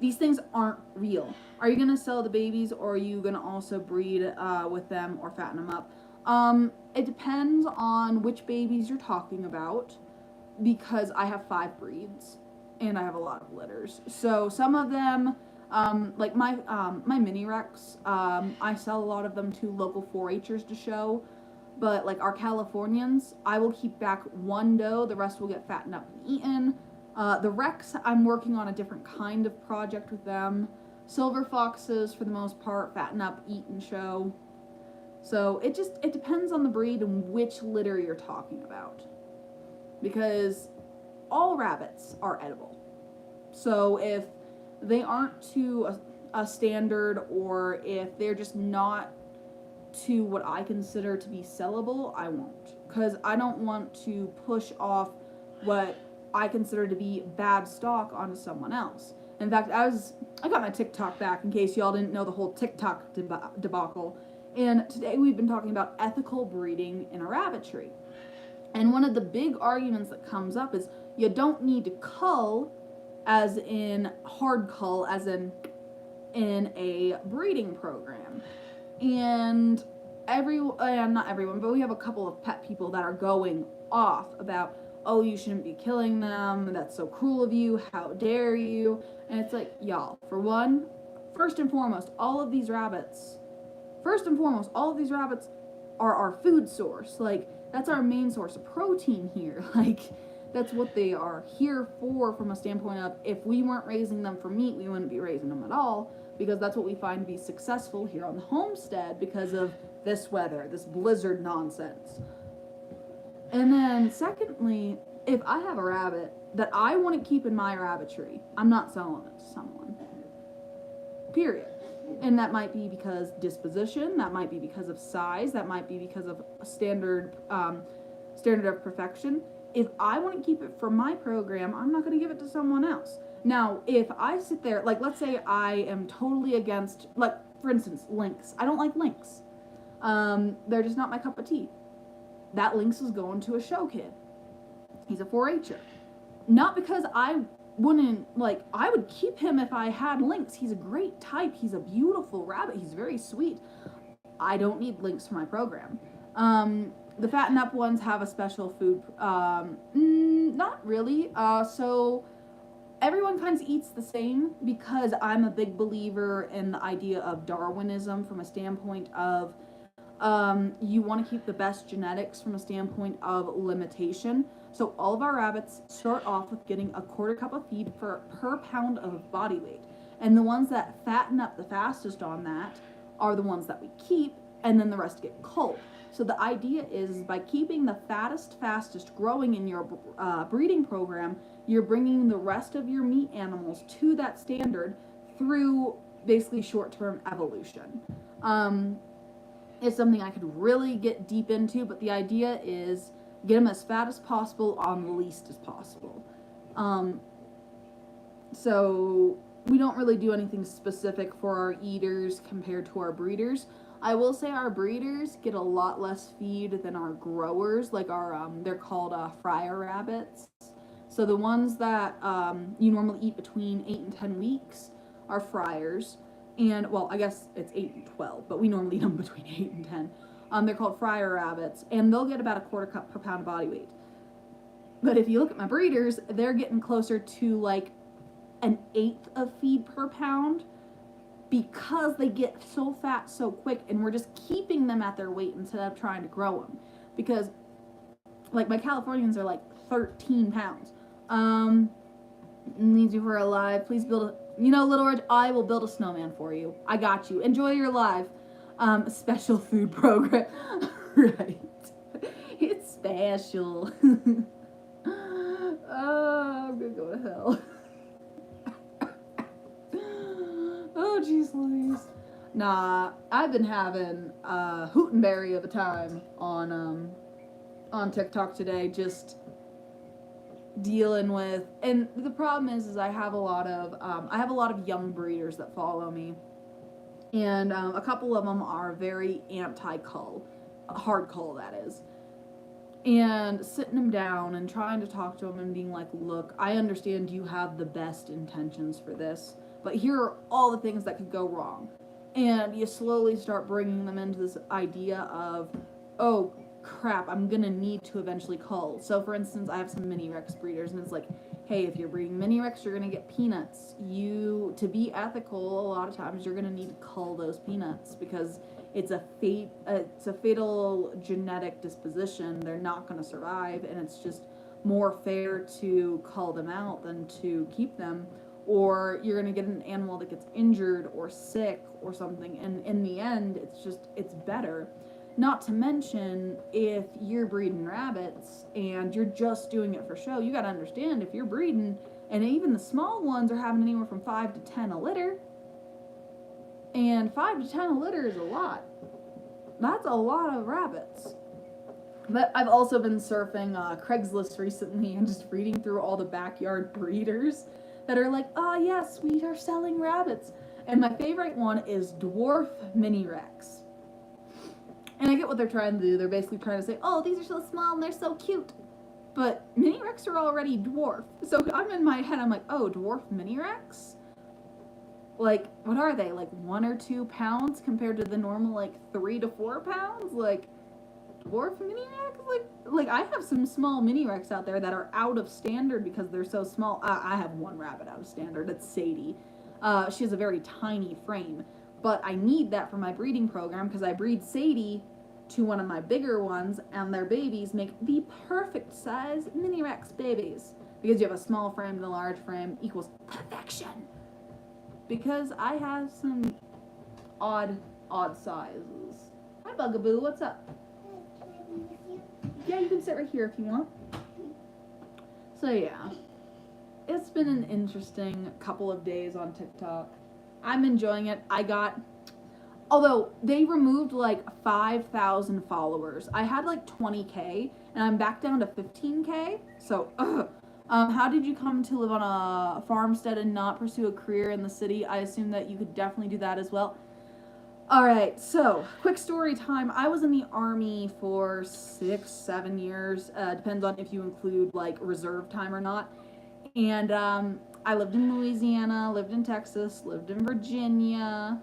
these things aren't real. Are you gonna sell the babies, or are you gonna also breed with them or fatten them up? It depends on which babies you're talking about, because I have 5 breeds and I have a lot of litters. So some of them, like my mini Rex, I sell a lot of them to local 4-H'ers to show. But like our Californians, I will keep back 1 doe, the rest will get fattened up and eaten. The Rex, I'm working on a different kind of project with them. Silver foxes, for the most part, fatten up, eat, and show. So it depends on the breed and which litter you're talking about. Because all rabbits are edible. So if they aren't to a standard, or if they're just not to what I consider to be sellable, I won't. Because I don't want to push off what I consider to be bad stock onto someone else. In fact, I got my TikTok back, in case y'all didn't know the whole TikTok debacle. And today we've been talking about ethical breeding in a rabbitry. And one of the big arguments that comes up is you don't need to cull, as in hard cull, as in a breeding program. And not everyone, but we have a couple of pet people that are going off about, oh, you shouldn't be killing them, that's so cruel of you, how dare you. And it's like, y'all, for one, first and foremost, all of these rabbits are our food source. Like, that's our main source of protein here. Like, that's what they are here for, from a standpoint of, if we weren't raising them for meat, we wouldn't be raising them at all, because that's what we find to be successful here on the homestead because of this weather, this blizzard nonsense. And then secondly, if I have a rabbit that I want to keep in my rabbitry, I'm not selling it to someone. Period. And that might be because disposition, that might be because of size, that might be because of a standard of perfection. If I want to keep it for my program, I'm not going to give it to someone else. Now, if I sit there, like, let's say I am totally against, like, for instance, lynx. I don't like lynx. They're just not my cup of tea. That lynx is going to a show kid. He's a 4-H'er. Not because I wouldn't, like, I would keep him if I had lynx. He's a great type. He's a beautiful rabbit. He's very sweet. I don't need lynx for my program. The fatten up ones have a special food. Not really. So everyone kind of eats the same, because I'm a big believer in the idea of Darwinism from a standpoint of you want to keep the best genetics from a standpoint of limitation. So all of our rabbits start off with getting a 1/4 cup of feed per pound of body weight. And the ones that fatten up the fastest on that are the ones that we keep, and then the rest get culled. So the idea is, by keeping the fastest growing in your breeding program, you're bringing the rest of your meat animals to that standard through basically short-term evolution. It's something I could really get deep into, but the idea is get them as fat as possible on the least as possible. So we don't really do anything specific for our eaters compared to our breeders. I will say our breeders get a lot less feed than our growers, like our, they're called fryer rabbits. So the ones that you normally eat between 8 and 10 weeks are fryers. And, well, I guess it's 8 and 12, but we normally eat them between 8 and 10. They're called fryer rabbits, and they'll get about a 1/4 cup per pound of body weight. But if you look at my breeders, they're getting closer to like 1/8 of feed per pound. because they get so fat so quick, and we're just keeping them at their weight instead of trying to grow them. Because, like, my Californians are like 13 pounds. Needs you for a live. Please build a, Little Ridge, I will build a snowman for you. I got you. Enjoy your live. Special food program. Right. It's special. Oh, I'm gonna go to hell. Oh, jeez Louise. Nah, I've been having a hootenberry of a time on TikTok today, just dealing with, and the problem is I have a lot of young breeders that follow me, and a couple of them are very anti-cull, hard cull that is, and sitting them down and trying to talk to them and being like, look, I understand you have the best intentions for this, but here are all the things that could go wrong. And you slowly start bringing them into this idea of, oh crap, I'm gonna need to eventually cull. So for instance, I have some mini Rex breeders, and it's like, hey, if you're breeding mini Rex, you're gonna get peanuts. To be ethical, a lot of times you're gonna need to cull those peanuts because it's a fatal genetic disposition. They're not gonna survive, and it's just more fair to cull them out than to keep them. Or you're gonna get an animal that gets injured or sick or something, and in the end, it's better. Not to mention, if you're breeding rabbits and you're just doing it for show, you gotta understand, if you're breeding, and even the small ones are having anywhere from 5 to 10 a litter, and 5 to 10 a litter is a lot. That's a lot of rabbits. But I've also been surfing Craigslist recently and just reading through all the backyard breeders that are like, oh yes, we are selling rabbits. And my favorite one is Dwarf Mini Rex. And I get what they're trying to do. They're basically trying to say, oh, these are so small and they're so cute. But Mini Rex are already dwarf. So I'm in my head, I'm like, oh, Dwarf Mini Rex? Like, what are they? Like 1 or 2 pounds compared to the normal, like 3 to 4 pounds? Like, Dwarf Mini Rex? Like I have some small Mini Rex out there that are out of standard because they're so small. I have one rabbit out of standard. It's Sadie. She has a very tiny frame. But I need that for my breeding program because I breed Sadie to one of my bigger ones, and their babies make the perfect size Mini Rex babies. Because you have a small frame and a large frame equals perfection. Because I have some odd sizes. Hi Bugaboo, what's up? Yeah, you can sit right here if you want. So yeah, it's been an interesting couple of days on TikTok. I'm enjoying it. Although they removed like 5,000 followers. I had like 20K and I'm back down to 15K. So, how did you come to live on a farmstead and not pursue a career in the city? I assume that you could definitely do that as well. Alright, so quick story time. I was in the Army for 6-7 years. Depends on if you include like reserve time or not. And I lived in Louisiana, lived in Texas, lived in Virginia.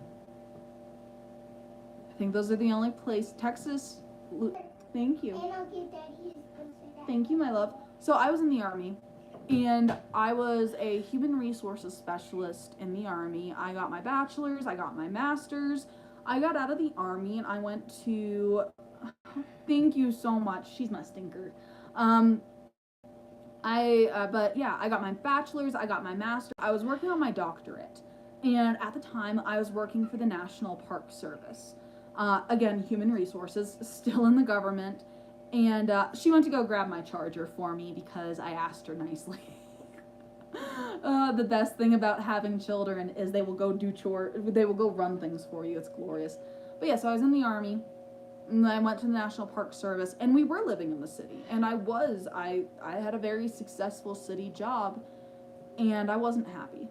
I think those are the only places. Texas. Thank you. And I'll give Daddy his Thank you, my love. So I was in the Army, and I was a human resources specialist in the Army. I got my bachelor's, I got my master's. I got out of the Army and I went to, thank you so much. She's my stinker. But yeah, I got my bachelor's, I got my master's. I was working on my doctorate. And at the time, I was working for the National Park Service. Again, human resources, still in the government. And she went to go grab my charger for me because I asked her nicely. The best thing about having children is they will go do they will go run things for you. It's glorious. But yeah, so I was in the Army. And I went to the National Park Service, and we were living in the city. And I had a very successful city job, and I wasn't happy,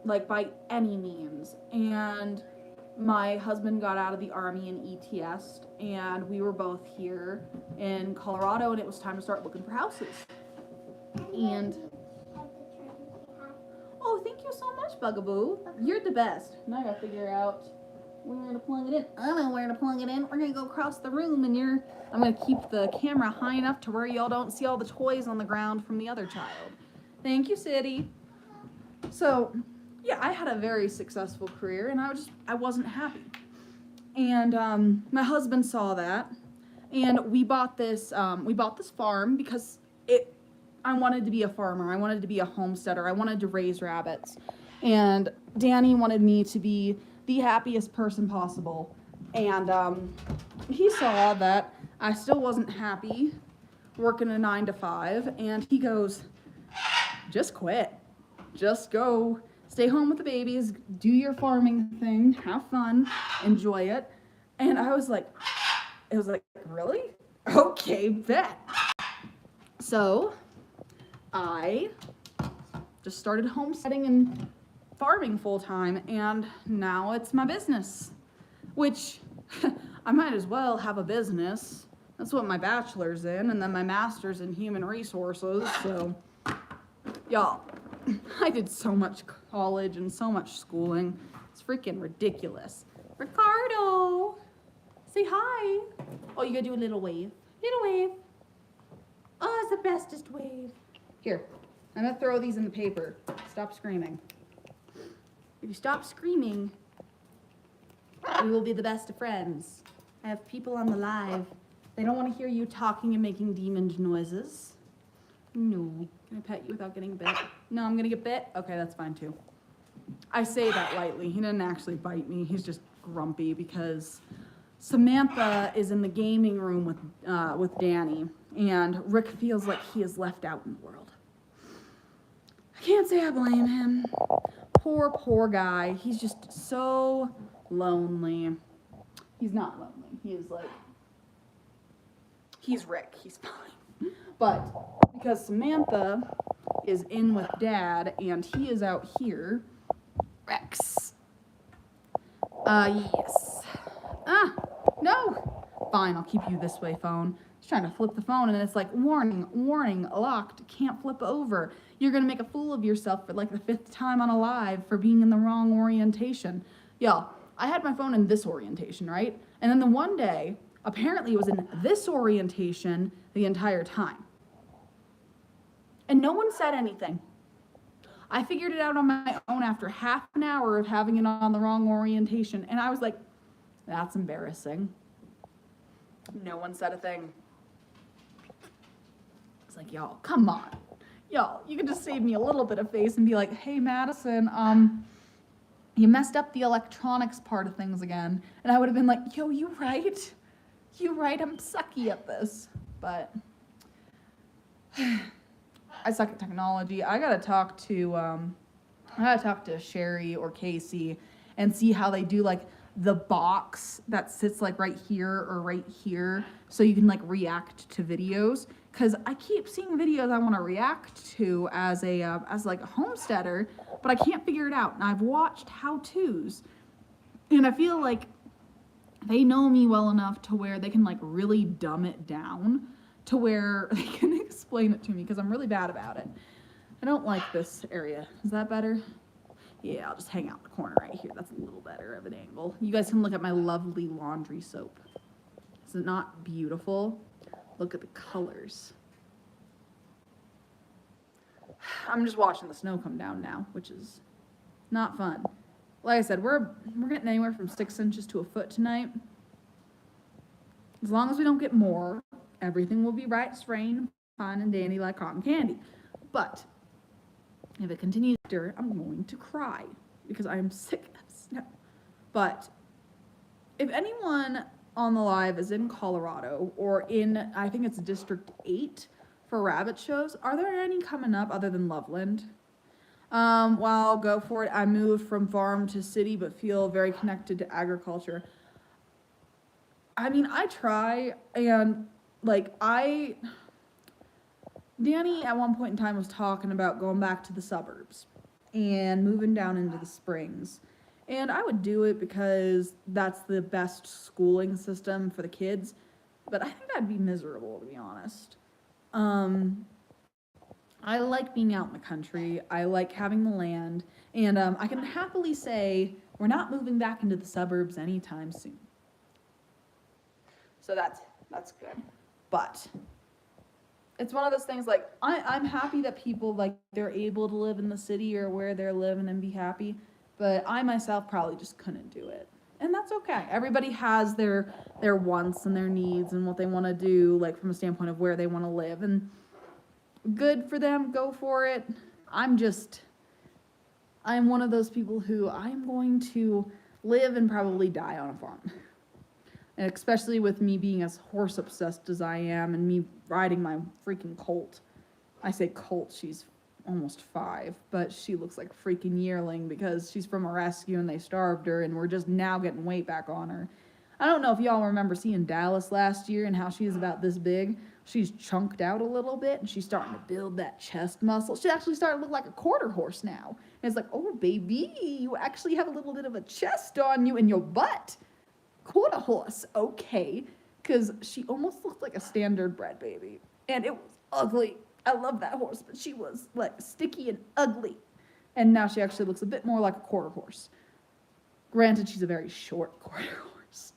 like by any means. And my husband got out of the Army in ETS, and we were both here in Colorado, and it was time to start looking for houses. And oh, thank you so much, Bugaboo. You're the best. Now I gotta figure out where to plug it in. I don't know where to plug it in. We're gonna go across the room, and I'm gonna keep the camera high enough to where y'all don't see all the toys on the ground from the other child. Thank you, City. So, yeah, I had a very successful career, and I wasn't happy. And my husband saw that, and we bought this farm because I wanted to be a farmer. I wanted to be a homesteader. I wanted to raise rabbits. And Danny wanted me to be the happiest person possible. And he saw that I still wasn't happy working a 9 to 5. And he goes, just quit. Just go stay home with the babies, do your farming thing, have fun, enjoy it. And I was like, really? Okay, bet. So I just started homesteading and farming full time, and now it's my business, which I might as well have a business. That's what my bachelor's in, and then my master's in human resources. So, y'all, I did so much college and so much schooling. It's freaking ridiculous. Ricardo, say hi. Oh, you gotta do a little wave. Little wave. Oh, it's the bestest wave. Here, I'm gonna throw these in the paper. Stop screaming. If you stop screaming, we will be the best of friends. I have people on the live. They don't want to hear you talking and making demon noises. No. Can I pet you without getting bit? No, I'm gonna get bit? Okay, that's fine too. I say that lightly. He didn't actually bite me. He's just grumpy because Samantha is in the gaming room with Danny, and Rick feels like he is left out in the world. I can't say I blame him. Poor guy. He's just so lonely. He's not lonely. He's Rick. He's fine. But because Samantha is in with Dad and he is out here, Rex. Yes. No. Fine, I'll keep you this way, phone. Just trying to flip the phone, and it's like, warning, locked, can't flip over. You're gonna make a fool of yourself for like the 5th time on a live for being in the wrong orientation. Y'all, I had my phone in this orientation, right? And then the one day, apparently it was in this orientation the entire time. And no one said anything. I figured it out on my own after half an hour of having it on the wrong orientation, and I was like, that's embarrassing. No one said a thing. It's like, y'all, come on. Y'all, you could just save me a little bit of face and be like, hey, Madison, you messed up the electronics part of things again. And I would have been like, yo, you right, I'm sucky at this. But I suck at technology. I gotta talk to Sherry or Casey and see how they do like the box that sits like right here or right here so you can like react to videos, because I keep seeing videos I want to react to as like a homesteader, but I can't figure it out. And I've watched how-tos, and I feel like they know me well enough to where they can like really dumb it down to where they can explain it to me, because I'm really bad about it. I don't like this area. Is that better? Yeah, I'll just hang out in the corner right here. That's a little better of an angle. You guys can look at my lovely laundry soap. Is it not beautiful? Look at the colors. I'm just watching the snow come down now, which is not fun. Like I said, we're getting anywhere from 6 inches to a foot tonight. As long as we don't get more, everything will be right, rain, fine and dandy like cotton candy. But if it continues, I'm going to cry because I am sick of snow. But if anyone on the live is in Colorado or in, I think it's District 8 for rabbit shows, are there any coming up other than Loveland? Well, go for it. I moved from farm to city but feel very connected to agriculture. I mean, I try, and like Danny at one point in time was talking about going back to the suburbs and moving down into the Springs. And I would do it because that's the best schooling system for the kids. But I think I'd be miserable, to be honest. I like being out in the country. I like having the land. And I can happily say we're not moving back into the suburbs anytime soon. So that's good. But it's one of those things like I'm happy that people like they're able to live in the city or where they're living and be happy, but I myself probably just couldn't do it. And that's okay. Everybody has their wants and their needs and what they want to do, like from a standpoint of where they want to live, and good for them, go for it. I'm one of those people who I'm going to live and probably die on a farm. And especially with me being as horse obsessed as I am and me riding my freaking colt. I say colt, she's almost 5, but she looks like a freaking yearling because she's from a rescue and they starved her and we're just now getting weight back on her. I don't know if y'all remember seeing Dallas last year and how she's about this big. She's chunked out a little bit and she's starting to build that chest muscle. She's actually starting to look like a quarter horse now. And it's like, oh baby, you actually have a little bit of a chest on you and your butt. Quarter horse, okay. Because she almost looked like a standard bred baby. And it was ugly. I love that horse, but she was like sticky and ugly. And now she actually looks a bit more like a quarter horse. Granted, she's a very short quarter horse.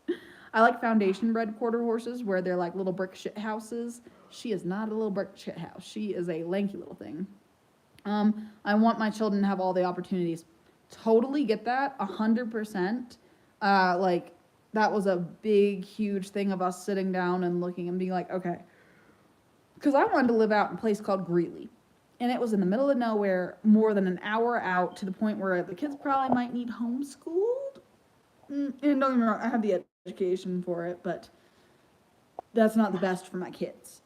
I like foundation bred quarter horses where they're like little brick shit houses. She is not a little brick shit house. She is a lanky little thing. I want my children to have all the opportunities. Totally get that, 100%. Like, that was a big, huge thing of us sitting down and looking and being like, okay. Because I wanted to live out in a place called Greeley. And it was in the middle of nowhere, more than an hour out, to the point where the kids probably might need homeschooled. And don't get me wrong, I have the education for it, but that's not the best for my kids.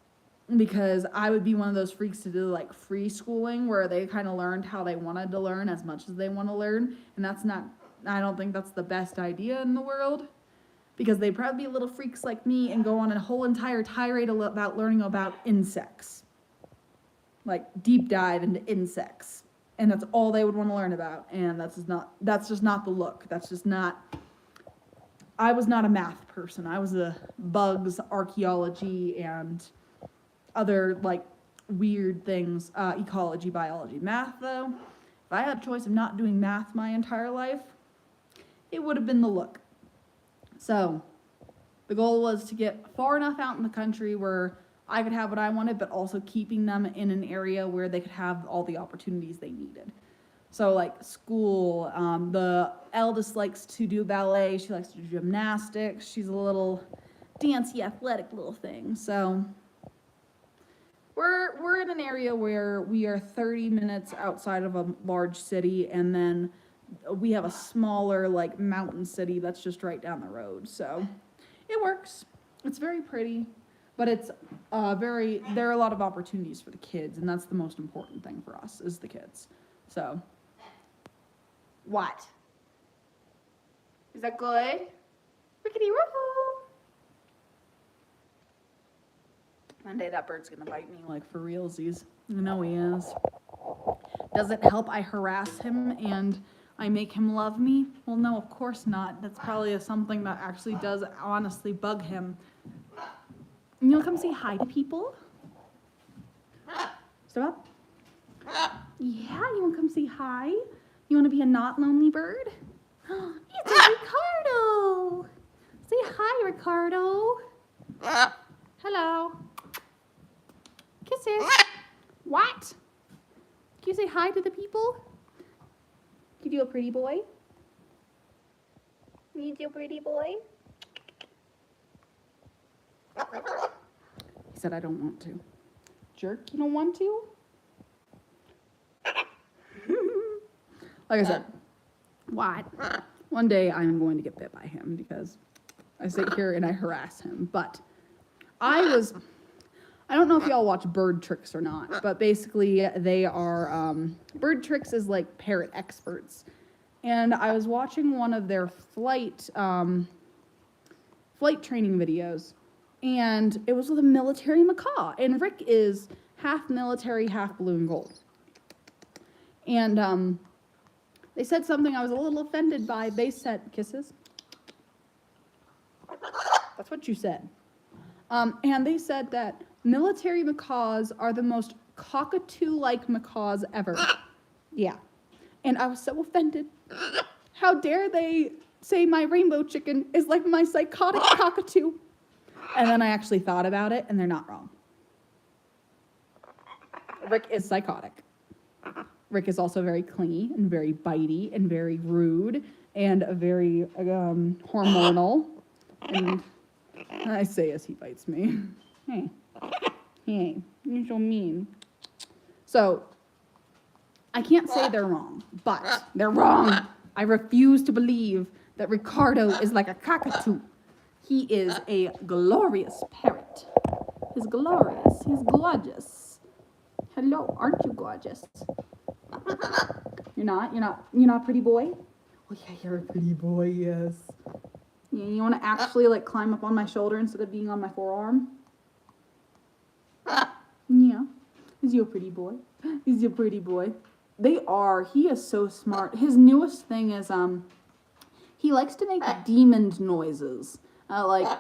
Because I would be one of those freaks to do like free schooling where they kind of learned how they wanted to learn as much as they want to learn. And that's not, I don't think that's the best idea in the world. Because they'd probably be little freaks like me and go on a whole entire tirade about learning about insects. Like deep dive into insects. And that's all they would want to learn about. And that's just not the look. That's just not, I was not a math person. I was a bugs, archaeology, and other like weird things, ecology, biology. Math though, if I had a choice of not doing math my entire life, it would have been the look. So the goal was to get far enough out in the country where I could have what I wanted, but also keeping them in an area where they could have all the opportunities they needed. So like school, the eldest likes to do ballet, she likes to do gymnastics, she's a little dancey, athletic little thing. So we're in an area where we are 30 minutes outside of a large city, and then we have a smaller like mountain city that's just right down the road. So it works. It's very pretty, but it's there are a lot of opportunities for the kids, and that's the most important thing for us is the kids. So what? Is that good? Rickety ruffle. One day that bird's gonna bite me, like for realsies. I know he is. Does it help I harass him and I make him love me? Well, no, of course not. That's probably something that actually does honestly bug him. And you'll come say hi to people? Stop. Yeah, you wanna come say hi? You wanna be a not lonely bird? It's Ricardo! Say hi, Ricardo. Hello. Kisses. What? Can you say hi to the people? Can you do a pretty boy? Can you do a pretty boy? He said I don't want to. Jerk, you don't want to? Like I said, what? One day I'm going to get bit by him because I sit here and I harass him. But I don't know if y'all watch Bird Tricks or not, but basically they are, Bird Tricks is like parrot experts. And I was watching one of their flight training videos, and it was with a military macaw. And Rick is half military, half blue and gold. And they said something I was a little offended by. They said, kisses? That's what you said. And they said that military macaws are the most cockatoo-like macaws ever. Yeah. And I was so offended. How dare they say my rainbow chicken is like my psychotic cockatoo? And then I actually thought about it, and they're not wrong. Rick is psychotic. Rick is also very clingy and very bitey and very rude and very hormonal. And I say as he bites me. Hey, you're so mean. So, I can't say they're wrong, but they're wrong. I refuse to believe that Ricardo is like a cockatoo. He is a glorious parrot. He's glorious. He's gorgeous. Hello, aren't you gorgeous? You're not pretty boy? Oh yeah, you're a pretty boy, yes. Yeah, you want to actually like climb up on my shoulder instead of being on my forearm? Yeah. Is you a pretty boy? Is you a pretty boy? They are. He is so smart. His newest thing is he likes to make demon noises at like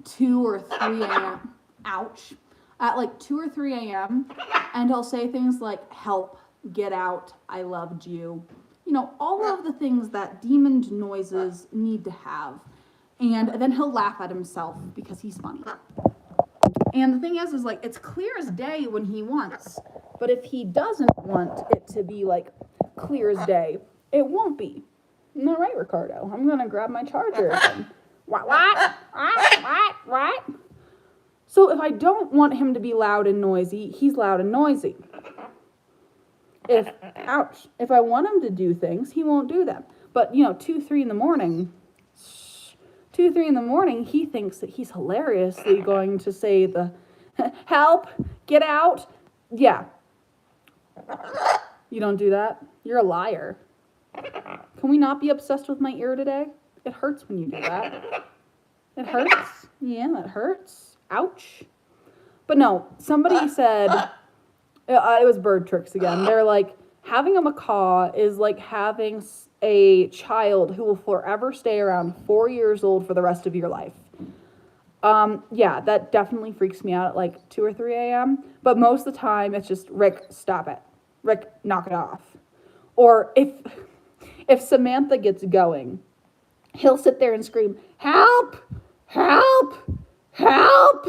2 or 3 a.m. Ouch. At like 2 or 3 a.m. and he'll say things like help, get out, I loved you. You know, all of the things that demon noises need to have. And then he'll laugh at himself because he's funny. And the thing is like, it's clear as day when he wants. But if he doesn't want it to be like clear as day, it won't be. Isn't that right, Ricardo? I'm going to grab my charger again. What? So if I don't want him to be loud and noisy, he's loud and noisy. If I want him to do things, he won't do them. But, 2, 3 in the morning, he thinks that he's hilariously going to say the, help, get out. Yeah. You don't do that? You're a liar. Can we not be obsessed with my ear today? It hurts when you do that. It hurts. Yeah, that hurts. Ouch. But no, somebody said, it was Bird Tricks again. They're like, having a macaw is like having a child who will forever stay around 4 years old for the rest of your life. Yeah, that definitely freaks me out at like 2 or 3 a.m. But most of the time, it's just, Rick, stop it. Rick, knock it off. Or if Samantha gets going, he'll sit there and scream, help, help, help,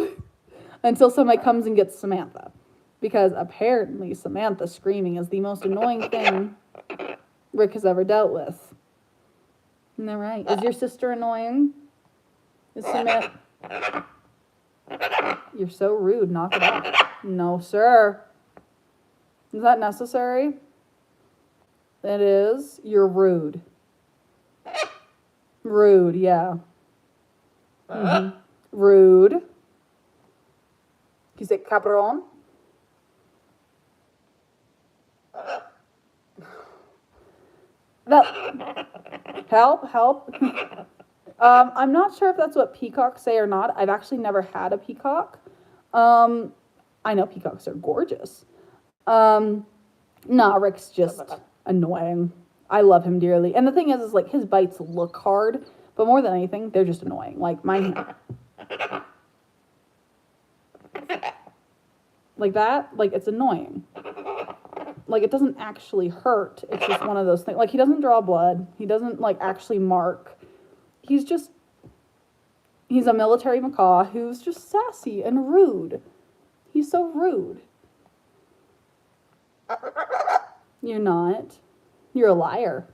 until somebody comes and gets Samantha. Because apparently Samantha screaming is the most annoying thing Rick has ever dealt with. Isn't that right? Is your sister annoying? Is Samantha... You're so rude. Knock it off. No, sir. Is that necessary? It is. You're rude. Rude, yeah. Mm-hmm. Rude. You say cabron? Help. I'm not sure if that's what peacocks say or not. I've actually never had a peacock. I know peacocks are gorgeous. Nah, Rick's just annoying. I love him dearly. And the thing is like his bites look hard, but more than anything, they're just annoying. Like like that, like it's annoying. Like it doesn't actually hurt. It's just one of those things. Like he doesn't draw blood. He doesn't like actually mark. He's a military macaw who's just sassy and rude. He's so rude. You're not. You're a liar.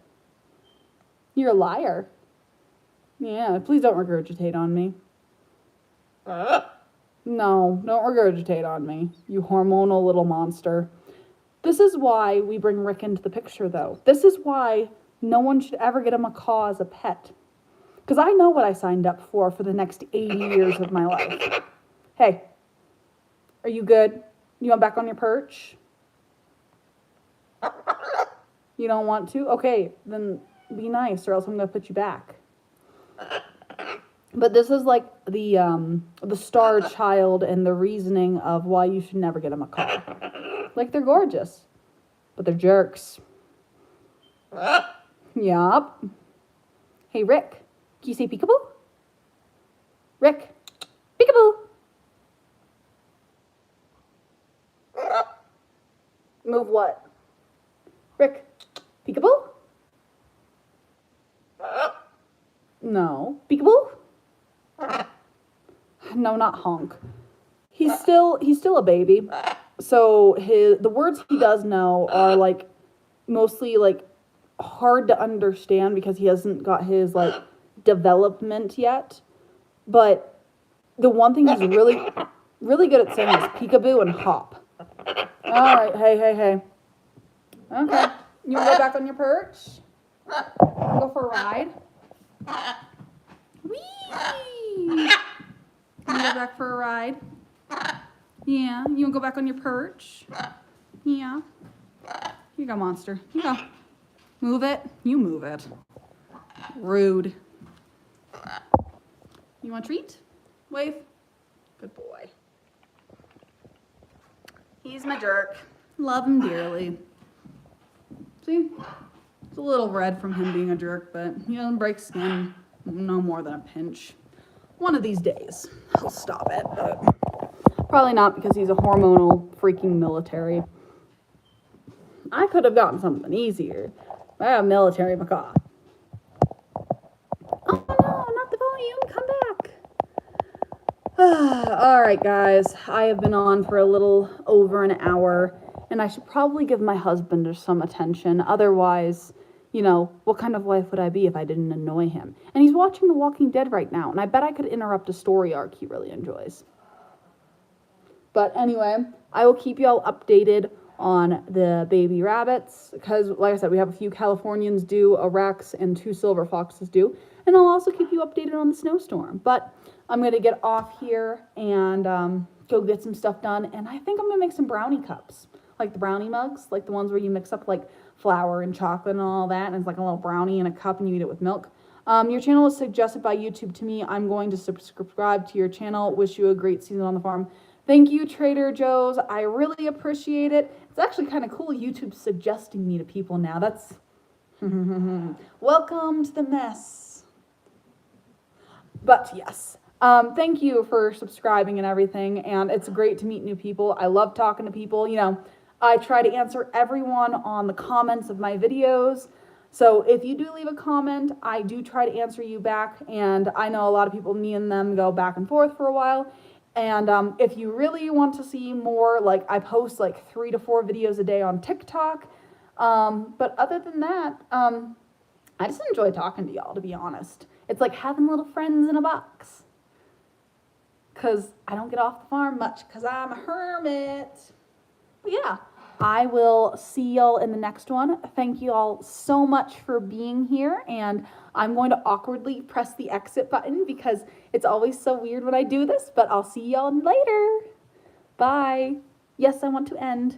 You're a liar. Yeah, please don't regurgitate on me. No, don't regurgitate on me, you hormonal little monster. This is why we bring Rick into the picture, though. This is why no one should ever get a macaw as a pet. Because I know what I signed up for the next 80 years of my life. Hey, are you good? You want back on your perch? You don't want to? Okay, then be nice or else I'm going to put you back. But this is like the star child and the reasoning of why you should never get a macaw. Like, they're gorgeous, but they're jerks. Yup. Hey, Rick, can you say peekaboo? Rick, peekaboo. Move what? Rick, peekaboo? No. Peekaboo? No, not honk. He's still a baby. so the words he does know are like mostly like hard to understand because he hasn't got his like development yet. But the one thing he's really good at saying is peekaboo and hop. All right, hey. Okay, you wanna go back on your perch? Go for a ride. Whee! You wanna go back for a ride? Yeah, you wanna go back on your perch? Yeah. Here you go, monster. Here you go. Move it. You move it. Rude. You want a treat? Wave. Good boy. He's my jerk. Love him dearly. See? It's a little red from him being a jerk, but he doesn't break skin no more than a pinch. One of these days, he'll stop it, but probably not because he's a hormonal freaking military. I could have gotten something easier. I have military macaw. Oh no, not the volume. Come back. All right, guys. I have been on for a little over an hour, and I should probably give my husband some attention. Otherwise, you know, what kind of wife would I be if I didn't annoy him? And he's watching The Walking Dead right now, and I bet I could interrupt a story arc he really enjoys. But anyway, I will keep you all updated on the baby rabbits, because like I said, we have a few Californians due, a Rex, and 2 silver foxes due, and I'll also keep you updated on the snowstorm. But I'm going to get off here and go get some stuff done, and I think I'm going to make some brownie cups, like the brownie mugs, like the ones where you mix up like flour and chocolate and all that, and it's like a little brownie in a cup and you eat it with milk. Your channel was suggested by YouTube to me. I'm going to subscribe to your channel. Wish you a great season on the farm. Thank you, Trader Joe's. I really appreciate it. It's actually kind of cool YouTube suggesting me to people now. That's welcome to the mess. But yes, thank you for subscribing and everything. And it's great to meet new people. I love talking to people. You know, I try to answer everyone on the comments of my videos. So if you do leave a comment, I do try to answer you back. And I know a lot of people, me and them go back and forth for a while. And if you really want to see more, like I post like 3 to 4 videos a day on TikTok. But other than that, I just enjoy talking to y'all, to be honest. It's like having little friends in a box. Because I don't get off the farm much because I'm a hermit. But yeah, I will see y'all in the next one. Thank you all so much for being here. And I'm going to awkwardly press the exit button because it's always so weird when I do this. But I'll see y'all later. Bye. Yes, I want to end.